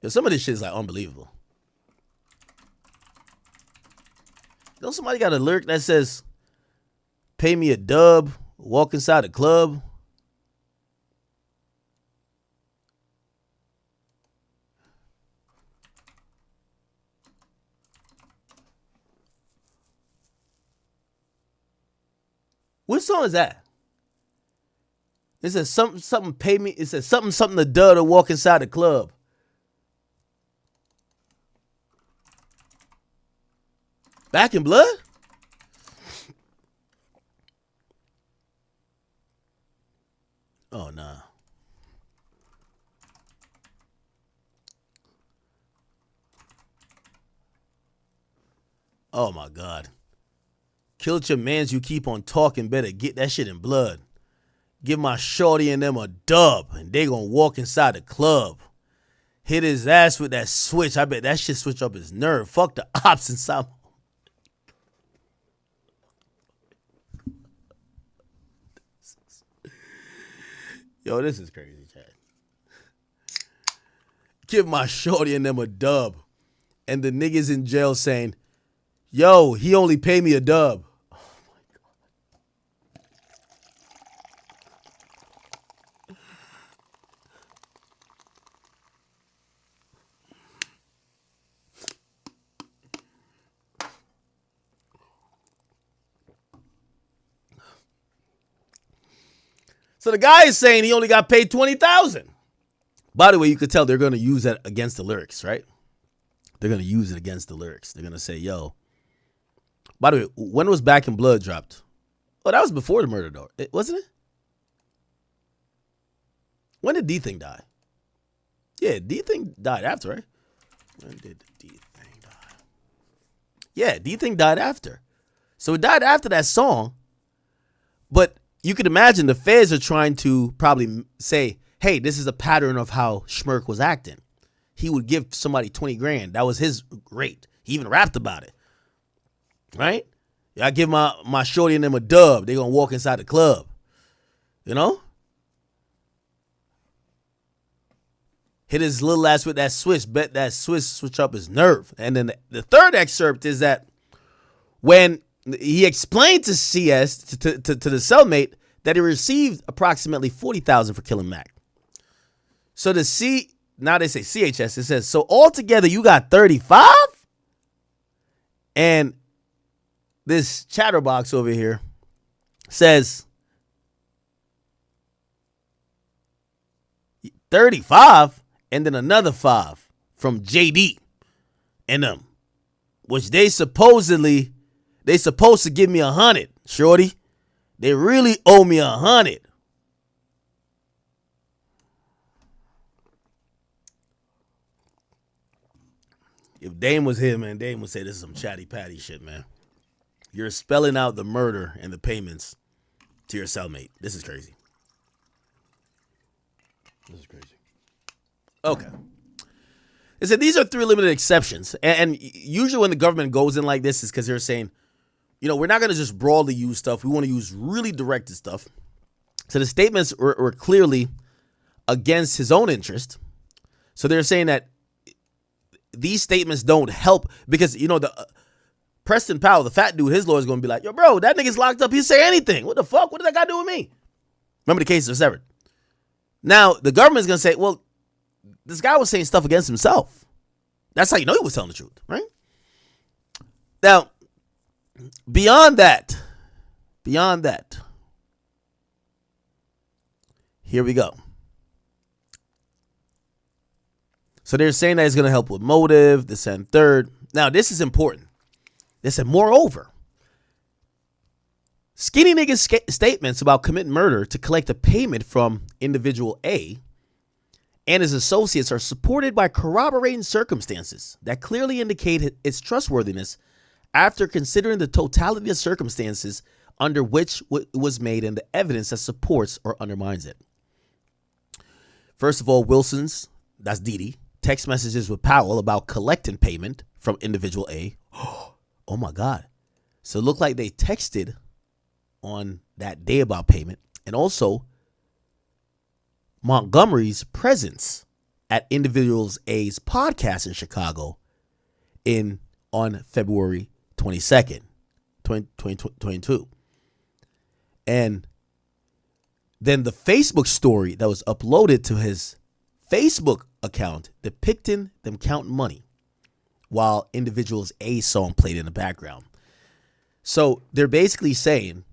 Yo, some of this shit is like unbelievable. Don't somebody got a lyric that says, pay me a dub, walk inside the club? What song is that? It says something pay me. It says something the dub to walk inside the club. Back in Blood? Oh, nah. Oh, my God. Killed your mans, you keep on talking, better get that shit in blood. Give my shorty and them a dub, and they gonna walk inside the club. Hit his ass with that switch. I bet that shit switch up his nerve. Fuck the ops inside. Yo, this is crazy, Chad. Give my shorty and them a dub. And the niggas in jail saying, yo, he only paid me a dub. Oh, my God. So the guy is saying he only got paid $20,000. By the way, you could tell they're going to use that against the lyrics, right? They're going to use it against the lyrics. They're going to say, yo. By the way, when was Back in Blood dropped? Oh, that was before the murder, though. Wasn't it? When did D-Thing die? Yeah, D-Thing died after, right? When did D-Thing die? Yeah, D-Thing died after. So it died after that song. But you could imagine the feds are trying to probably say, hey, this is a pattern of how Schmirk was acting. He would give somebody 20 grand. That was his rate. He even rapped about it. Right? I give my shorty and them a dub. They gonna walk inside the club. You know? Hit his little ass with that switch. Bet that switch up his nerve. And then the third excerpt is that when he explained to CS, to the cellmate, that he received approximately $40,000 for killing Mac. So now they say CHS, it says, so altogether you got 35? And this chatterbox over here says 35 and then another 5 from JD and them, which they supposed to give me 100, shorty. They really owe me 100. If Dame was here, man, Dame would say this is some chatty patty shit, man. You're spelling out the murder and the payments to your cellmate. This is crazy. This is crazy. Okay. It said these are 3 limited exceptions. And usually when the government goes in like this is because they're saying, we're not going to just broadly use stuff. We want to use really directed stuff. So the statements were clearly against his own interest. So they're saying that these statements don't help because, Preston Powell, the fat dude, his lawyer's going to be like, yo, bro, that nigga's locked up. He'll say anything. What the fuck? What did that guy do with me? Remember the cases are severed. Now, the government's going to say, well, this guy was saying stuff against himself. That's how you know he was telling the truth, right? Now, beyond that, here we go. So they're saying that it's going to help with motive, this and third. Now, this is important. They said, moreover, skinny nigga's statements about committing murder to collect a payment from individual A and his associates are supported by corroborating circumstances that clearly indicate its trustworthiness after considering the totality of circumstances under which it was made and the evidence that supports or undermines it. First of all, Wilson's, that's Didi, text messages with Powell about collecting payment from individual A. Oh my God. So it looked like they texted on that day about payment. And also Montgomery's presence at individuals A's podcast in Chicago on February 22nd, 2022. And then the Facebook story that was uploaded to his Facebook account depicting them counting money while individuals A song played in the background. So they're basically saying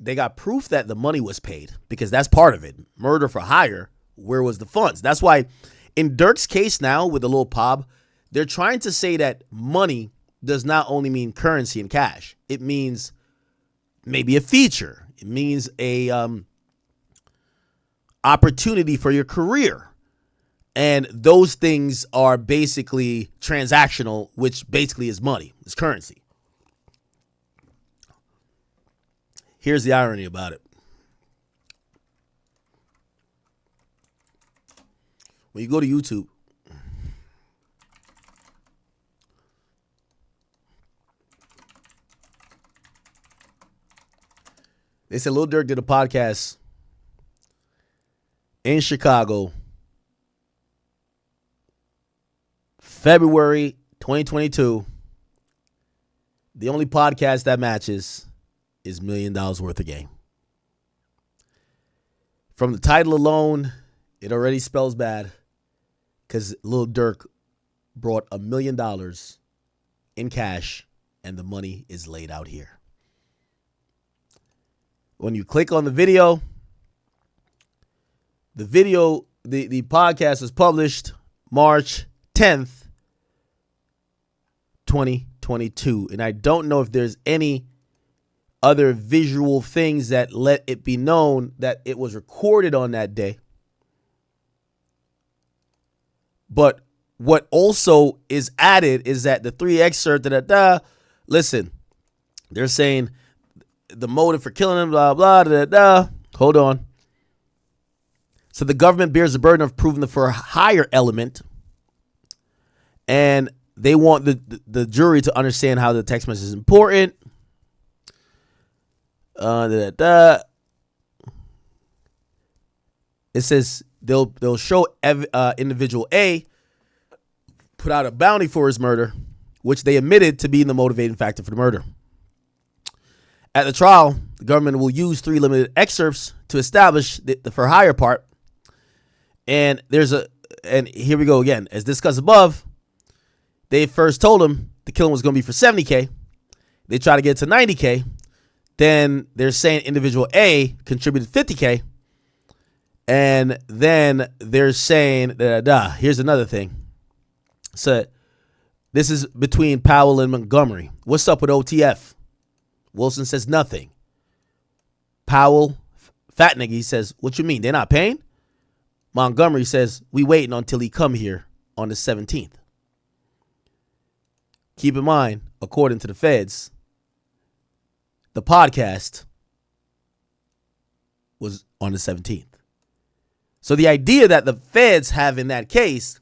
they got proof that the money was paid because that's part of it. Murder for hire. Where was the funds? That's why in Durk's case now with the Lil Pob, they're trying to say that money does not only mean currency and cash. It means maybe a feature. It means a opportunity for your career. And those things are basically transactional, which basically is money. It's currency. Here's the irony about it. When you go to YouTube, they said Lil Durk did a podcast in Chicago, February 2022. The only podcast that matches is $1 million worth of game. From the title alone, it already spells bad because Lil Durk brought $1 million in cash and the money is laid out here. When you click on the video, the podcast was published March 10th, 2022. And I don't know if there's any other visual things that let it be known that it was recorded on that day. But what also is added is that the 3 excerpt, listen, they're saying the motive for killing him, blah, blah, Hold on. So the government bears the burden of proving the for hire element. And they want the jury to understand how the text message is important. It says they'll show individual A put out a bounty for his murder, which they admitted to being the motivating factor for the murder. At the trial, the government will use 3 limited excerpts to establish the for hire part. And and here we go again. As discussed above, they first told him the killing was going to be for $70K. They try to get it to $90K. Then they're saying individual A contributed $50K. And then they're saying, here's another thing. So this is between Powell and Montgomery. What's up with OTF? Wilson says nothing. Powell, fat nigga, he says, what you mean? They're not paying? Montgomery says, we waiting until he come here on the 17th. Keep in mind, according to the feds, the podcast was on the 17th. So the idea that the feds have in that case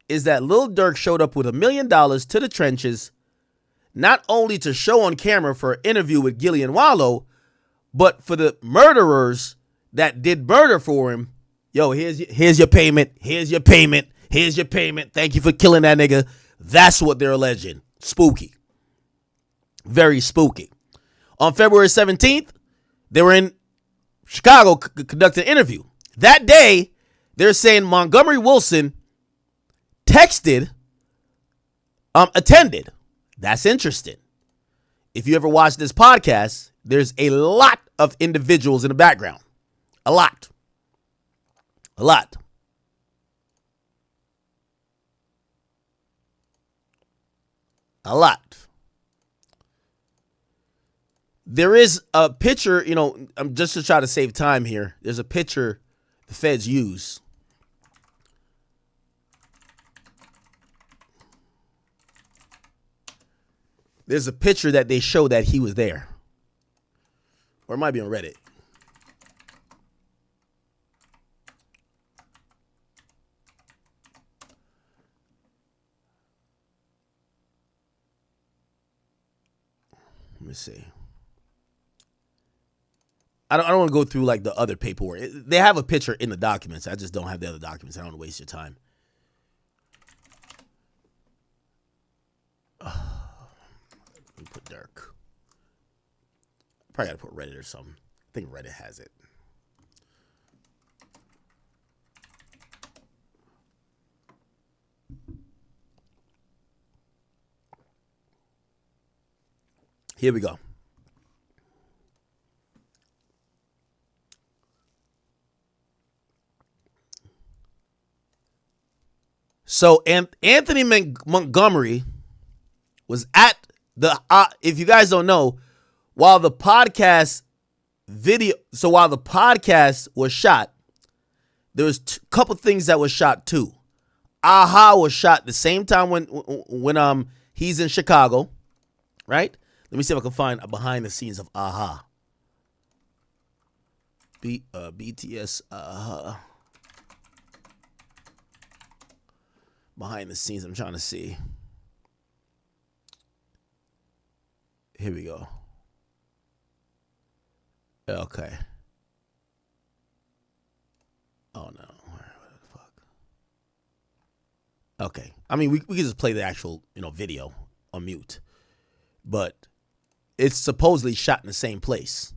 is that Lil Durk showed up with $1 million to the trenches, not only to show on camera for an interview with Gillian Wallow, but for the murderers that did murder for him. Yo, here's your payment. Here's your payment. Here's your payment. Thank you for killing that nigga. That's what they're alleging. Spooky. Very spooky. On February 17th, they were in Chicago conducting an interview. That day, they're saying Montgomery Wilson attended. That's interesting. If you ever watch this podcast, there's a lot of individuals in the background. A lot. There is a picture, I'm just to try to save time here. There's a picture the feds use. There's a picture that they show that he was there. Or it might be on Reddit. Let me see. I don't want to go through like the other paperwork. They have a picture in the documents. I just don't have the other documents. I don't want to waste your time. Let me put Durk. Probably got to put Reddit or something. I think Reddit has it. Here we go. So Anthony Montgomery was at the, if you guys don't know, while the podcast was shot, there was a couple things that was shot too. Aha was shot the same time when he's in Chicago, right? Let me see if I can find a behind the scenes of Aha. BTS Aha. Behind the scenes, I'm trying to see. Here we go. Okay. Oh no. What the fuck? Okay. I mean, we can just play the actual, video on mute. But it's supposedly shot in the same place.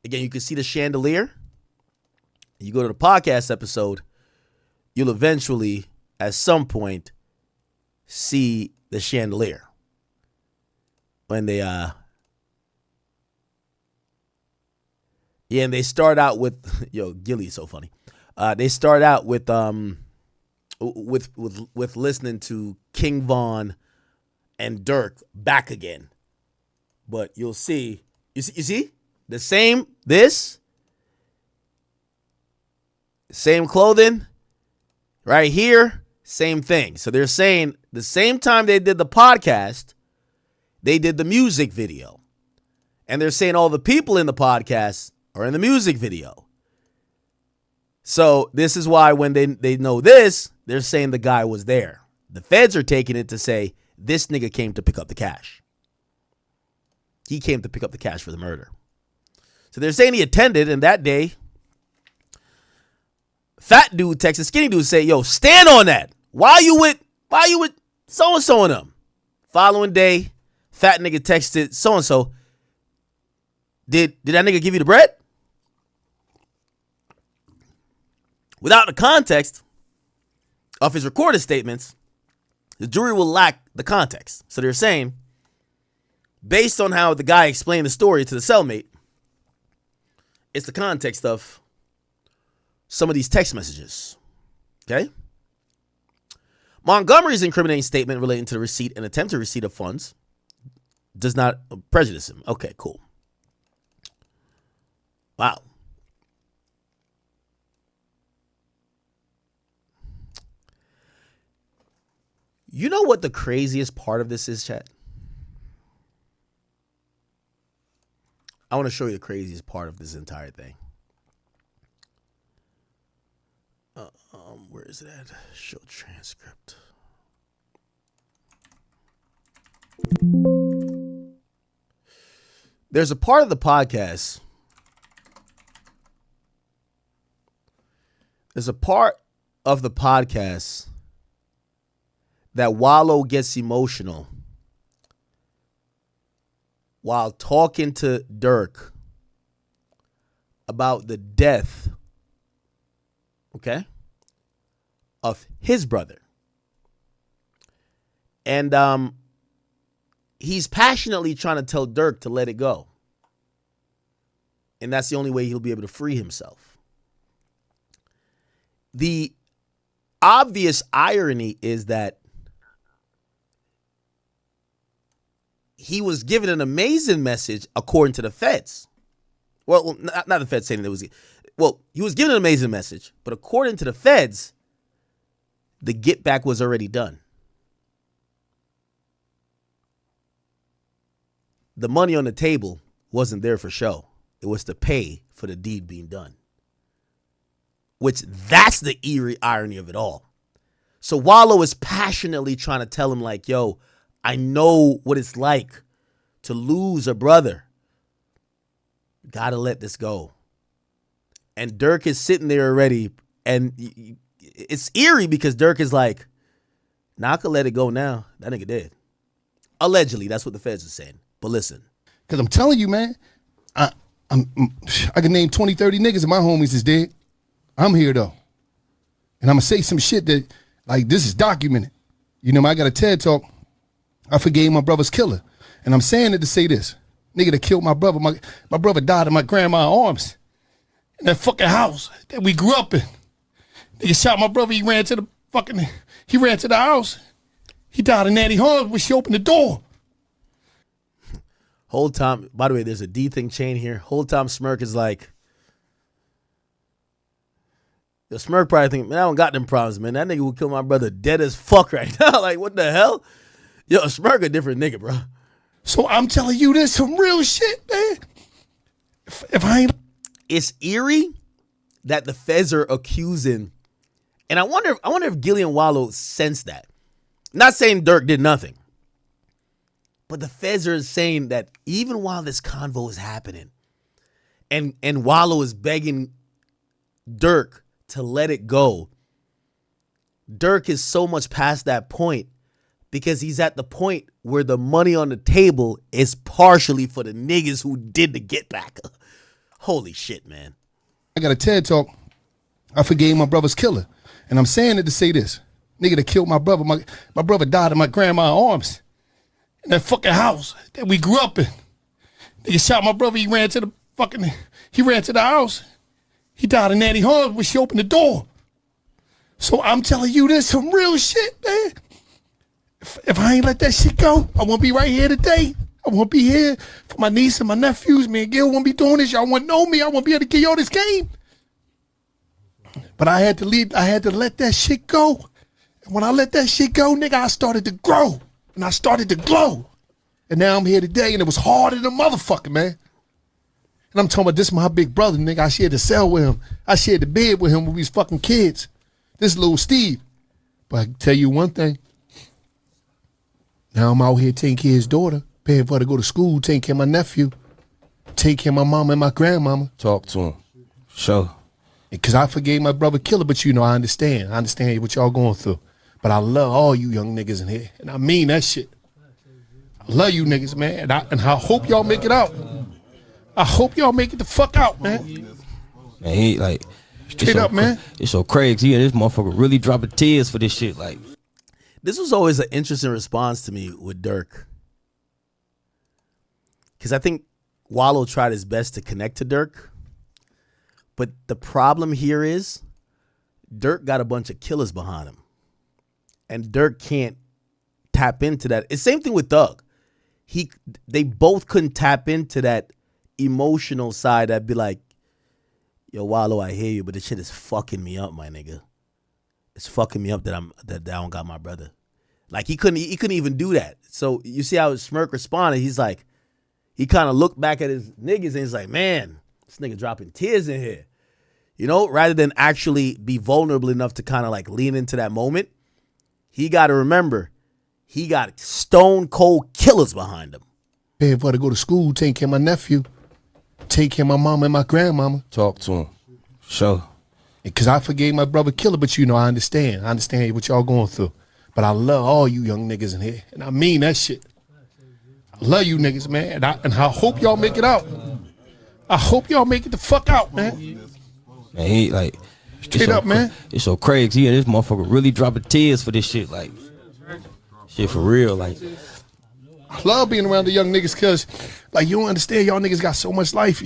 Again, you can see the chandelier. You go to the podcast episode, you'll eventually, at some point, see the chandelier. When they and they start out with Gilly's so funny. They start out with listening to King Von and Durk Back Again. But you'll see, you see the same same clothing right here, same thing. So they're saying the same time they did the podcast, they did the music video. And they're saying all the people in the podcast are in the music video. So this is why when they know this, they're saying the guy was there. The feds are taking it to say this nigga came to pick up the cash. He came to pick up the cash for the murder. So they're saying he attended, and that day, fat dude texted skinny dude say, yo, stand on that. Why you with so-and-so and them? Following day, fat nigga texted so-and-so, did that nigga give you the bread? Without the context of his recorded statements, the jury will lack the context. So they're saying, based on how the guy explained the story to the cellmate, it's the context of some of these text messages. Okay? Montgomery's incriminating statement relating to the receipt and attempted receipt of funds does not prejudice him. Okay, cool. Wow. You know what the craziest part of this is, chat? I want to show you the craziest part of this entire thing. Where is it at? Show transcript. There's a part of the podcast. There's a part of the podcast that Wallow gets emotional while talking to Durk about the death, okay, of his brother. And he's passionately trying to tell Durk to let it go. And that's the only way he'll be able to free himself. The obvious irony is that he was given an amazing message according to the feds. Well, not the feds saying it was. Well, he was given an amazing message, but according to the feds, the get back was already done. The money on the table wasn't there for show. It was to pay for the deed being done. Which, that's the eerie irony of it all. So Wallo is passionately trying to tell him like, yo, I know what it's like to lose a brother. Gotta let this go. And Durk is sitting there already, and it's eerie because Durk is like, nah, I could let it go now. That nigga dead. Allegedly, that's what the feds are saying. But listen. Because I'm telling you, man, I can name 20, 30 niggas and my homies is dead. I'm here, though. And I'm going to say some shit that, like, this is documented. You know, I got a TED Talk. I forgave my brother's killer. And I'm saying it to say this. Nigga that killed my brother. My brother died in my grandma's arms. In that fucking house that we grew up in. Nigga shot my brother. He ran to the house. He died in Nanny Homes when she opened the door. Whole time, by the way, there's a D thing chain here. Whole time Smirk is like, the Smirk probably think, man, I don't got them problems, man. That nigga would kill my brother dead as fuck right now. Like, what the hell? Yo, Smirk a different nigga, bro. So I'm telling you, there's some real shit, man. If I ain't... It's eerie that the feds are accusing, and I wonder if Gillian Wallo sensed that. Not saying Durk did nothing, but the feds are saying that even while this convo is happening, and Wallo is begging Durk to let it go, Durk is so much past that point because he's at the point where the money on the table is partially for the niggas who did the get back. Holy shit, man. I got a TED Talk. I forgave my brother's killer. And I'm saying it to say this. Nigga that killed my brother. My brother died in my grandma's arms. In that fucking house that we grew up in. Nigga shot my brother. He ran to the house. He died in Nanny Homes when she opened the door. So I'm telling you, there's some real shit, man. If I ain't let that shit go, I won't be right here today. I won't be here for my niece and my nephews. Me and Gil won't be doing this. Y'all won't know me. I won't be able to give y'all this game. But I had to leave. I had to let that shit go. And when I let that shit go, nigga, I started to grow. And I started to glow. And now I'm here today, and it was harder than a motherfucker, man. And I'm talking about this my big brother, nigga. I shared the cell with him. I shared the bed with him when we was fucking kids. This little Steve. But I can tell you one thing. Now I'm out here taking care of his daughter, paying for her to go to school, taking care of my nephew, taking care of my mama and my grandmama. Talk to him. Sure. Because I forgave my brother killer, but you know, I understand. I understand what y'all going through. But I love all you young niggas in here. And I mean that shit. I love you niggas, man. And I hope y'all make it out. I hope y'all make it the fuck out, man. Man, he like... Straight up, man. It's so crazy. This motherfucker really dropping tears for this shit. Like, this was always an interesting response to me with Durk. Because I think Wallo tried his best to connect to Durk. But the problem here is Durk got a bunch of killers behind him. And Durk can't tap into that. It's the same thing with Thug. They both couldn't tap into that emotional side that'd be like, yo, Wallo, I hear you, but this shit is fucking me up, my nigga. It's fucking me up that I don't got my brother. Like he couldn't even do that. So you see how Smirk responded. He's like, he kind of looked back at his niggas and he's like, man, this nigga dropping tears in here. You know, rather than actually be vulnerable enough to kind of like lean into that moment, he got to remember, he got stone cold killers behind him. Paying for her to go to school, taking care of my nephew, taking care of my mama and my grandmama. talk to him. Sure. Because I forgave my brother killer, but you know, I understand. I understand what y'all going through. But I love all you young niggas in here. And I mean that shit. I love you niggas, man. And I hope y'all make it out. I hope y'all make it the fuck out, man. Man, he like straight up, man. It's so crazy. Yeah, this motherfucker really dropping tears for this shit. Like, shit for real. Like, I love being around the young niggas because, like, you don't understand. Y'all niggas got so much life,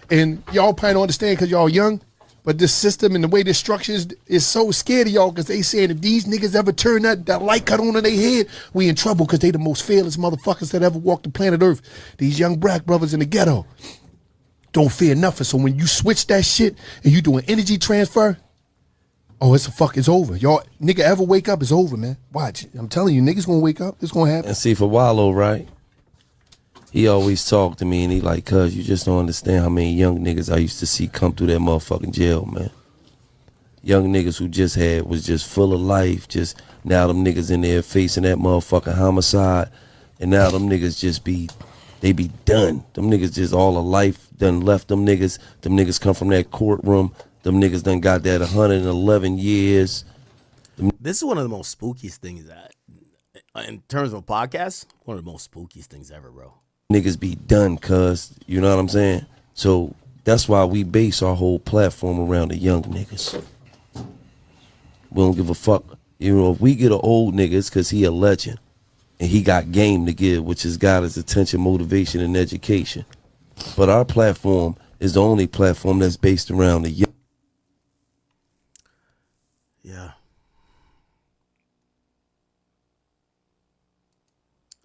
and y'all probably don't understand because y'all young. But this system and the way this structure is so scared of y'all because they saying if these niggas ever turn that light cut on in their head, we in trouble because they the most fearless motherfuckers that ever walked the planet Earth. These young black brothers in the ghetto don't fear nothing. So when you switch that shit and you do an energy transfer, oh, it's over. Y'all nigga ever wake up, it's over, man. Watch. I'm telling you, niggas gonna wake up. It's gonna happen. And see, for Wallow, right? He always talked to me and he like, cuz you just don't understand how many young niggas I used to see come through that motherfucking jail, man. Young niggas who was just full of life, just now them niggas in there facing that motherfucking homicide, and now them niggas they be done. Them niggas just all of life done left them niggas. Them niggas come from that courtroom. Them niggas done got that 111 years. This is one of the most spookiest things in terms of a podcast, one of the most spookiest things ever, bro. Niggas be done, cuz, you know what I'm saying? So that's why we base our whole platform around the young niggas. We don't give a fuck. You know, if we get an old nigga, it's because he a legend. And he got game to give, which has got his attention, motivation, and education. But our platform is the only platform that's based around the young. Yeah.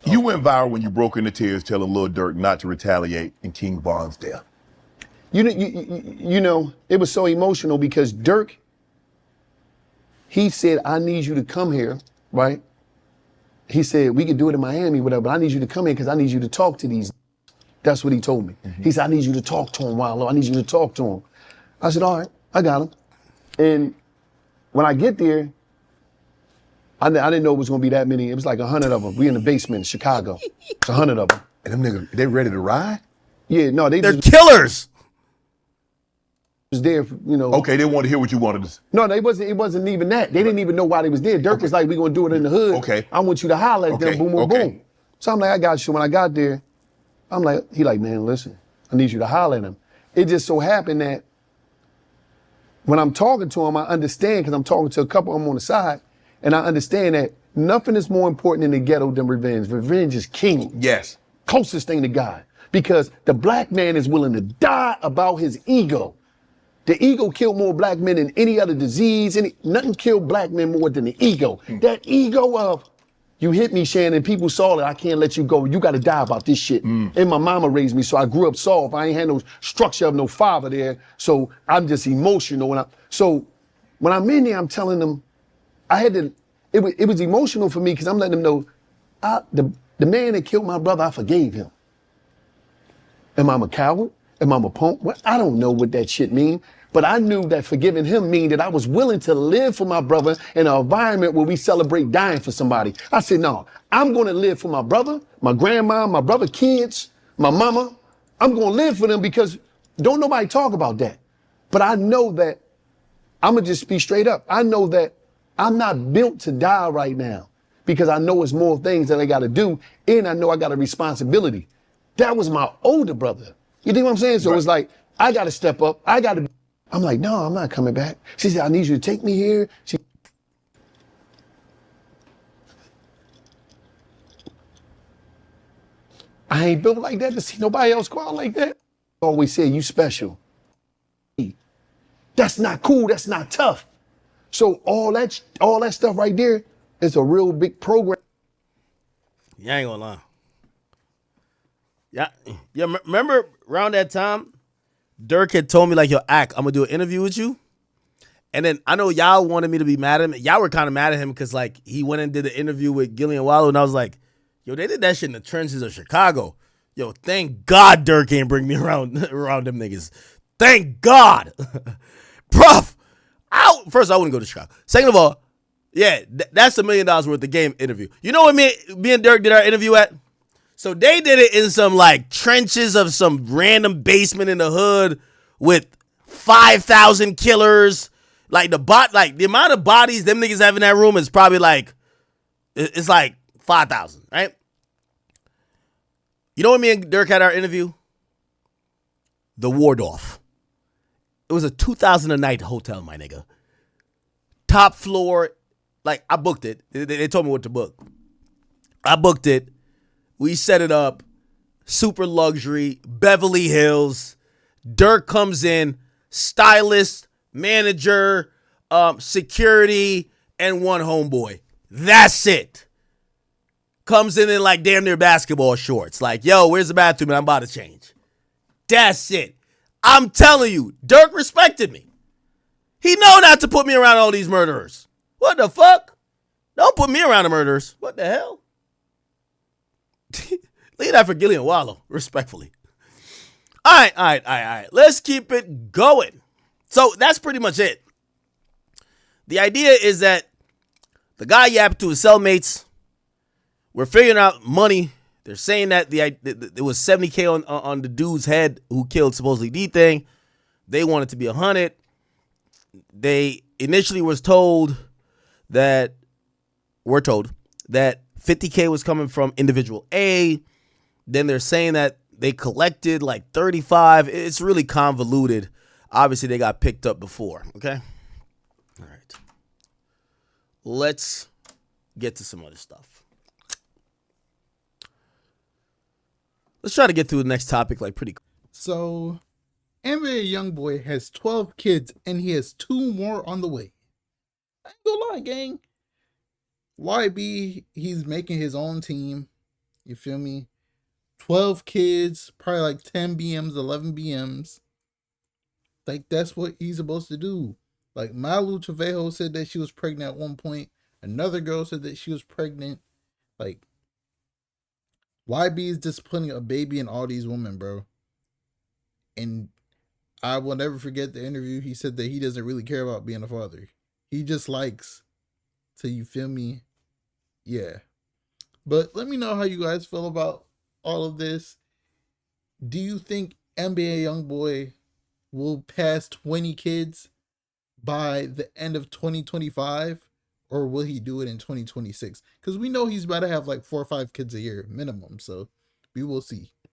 You went viral when you broke into tears telling Lil Durk not to retaliate in King Von's death. You know, it was so emotional because Durk, he said, I need you to come here, right? He said, we could do it in Miami, whatever, but I need you to come here because I need you to talk to these. That's what he told me. Mm-hmm. He said, I need you to talk to him, Wallow. I need you to talk to him. I said, all right, I got him. And when I get there, I didn't know it was gonna be that many. It was like 100 of them. We in the basement in Chicago. It's 100 of them. And them niggas, they ready to ride? Yeah, no, they're killers. Was there, you know. Okay, they wanted to hear what you wanted to say. No, it wasn't even that. They didn't even know why they was there. Durk was like, we gonna do it in the hood. Okay. I want you to holler at them, boom, boom, boom. So I'm like, I got you. When I got there, I'm like, he like, man, listen, I need you to holler at him. It just so happened that when I'm talking to him, I understand, because I'm talking to a couple of them on the side, and I understand that nothing is more important in the ghetto than revenge. Revenge is king. Yes. Closest thing to God. Because the black man is willing to die about his ego. The ego killed more black men than any other disease. Nothing killed black men more than the ego. That ego of, you hit me, Shannon, people saw that I can't let you go. You got to die about this shit. And my mama raised me, so I grew up soft. I ain't had no structure of no father there. So I'm just emotional. So when I'm in there, I'm telling them, it was emotional for me because I'm letting them know, the man that killed my brother, I forgave him. Am I a coward? Am I a punk? Well, I don't know what that shit mean. But I knew that forgiving him mean that I was willing to live for my brother in an environment where we celebrate dying for somebody. I said, no, I'm going to live for my brother, my grandma, my brother, kids, my mama. I'm going to live for them because don't nobody talk about that. But I know that, I'm going to just be straight up. I know that I'm not built to die right now because I know it's more things that I got to do, and I know I got a responsibility. That was my older brother. You think what I'm saying? So It's like, I got to step up. I'm like, no, I'm not coming back. She said, I need you to take me here. I ain't built like that to see nobody else go out like that. I always said, you special. That's not cool. That's not tough. So all that stuff right there is a real big program. You ain't gonna lie. Yeah. Remember around that time, Durk had told me, like, yo, I'm gonna do an interview with you. And then I know y'all wanted me to be mad at him. Y'all were kind of mad at him because, like, he went and did the interview with Gillian Wallow, and I was like, yo, they did that shit in the trenches of Chicago. Yo, thank God Durk ain't bring me around them niggas. Thank God. Bruh, first, I wouldn't go to Chicago. Second of all, yeah, that's $1 million worth of game interview. You know what me and Durk did our interview at? So they did it in some, like, trenches of some random basement in the hood with 5,000 killers. Like, the amount of bodies them niggas have in that room is probably like, it's like 5,000, right? You know when me and Dirk had our interview? The Waldorf. It was a $2,000 a night hotel, my nigga. Top floor. Like, I booked it. They told me what to book. I booked it. We set it up. Super luxury. Beverly Hills. Dirk comes in. Stylist, manager, security, and one homeboy. That's it. Comes in like damn near basketball shorts. Like, yo, where's the bathroom? And I'm about to change. That's it. I'm telling you, Dirk respected me. He know not to put me around all these murderers. What the fuck? Don't put me around the murderers. What the hell? Leave that for Gillian Wallow, respectfully. All right. Let's keep it going. So that's pretty much it. The idea is that the guy yapped to his cellmates. We're figuring out money. They're saying that it was $70K on the dude's head who killed supposedly D-Thing. They wanted to be 100. They initially we're told that 50K was coming from individual A. Then they're saying that they collected like 35. It's really convoluted. Obviously, they got picked up before. Okay. All right. Let's get to some other stuff. Let's try to get through the next topic like pretty quick. So, NBA YoungBoy has 12 kids and he has 2 more on the way. I ain't gonna lie, gang. YB, he's making his own team. You feel me? 12 kids, probably like 10 BMs, 11 BMs. Like, that's what he's supposed to do. Like, Malu Trevejo said that she was pregnant at one point. Another girl said that she was pregnant. Like, YB is disciplining a baby and all these women, bro. And I will never forget the interview. He said that he doesn't really care about being a father. He just likes to, you feel me? Yeah. But let me know how you guys feel about all of this. Do you think NBA YoungBoy will pass 20 kids by the end of 2025? Or will he do it in 2026? Because we know he's about to have like 4 or 5 kids a year minimum. So we will see.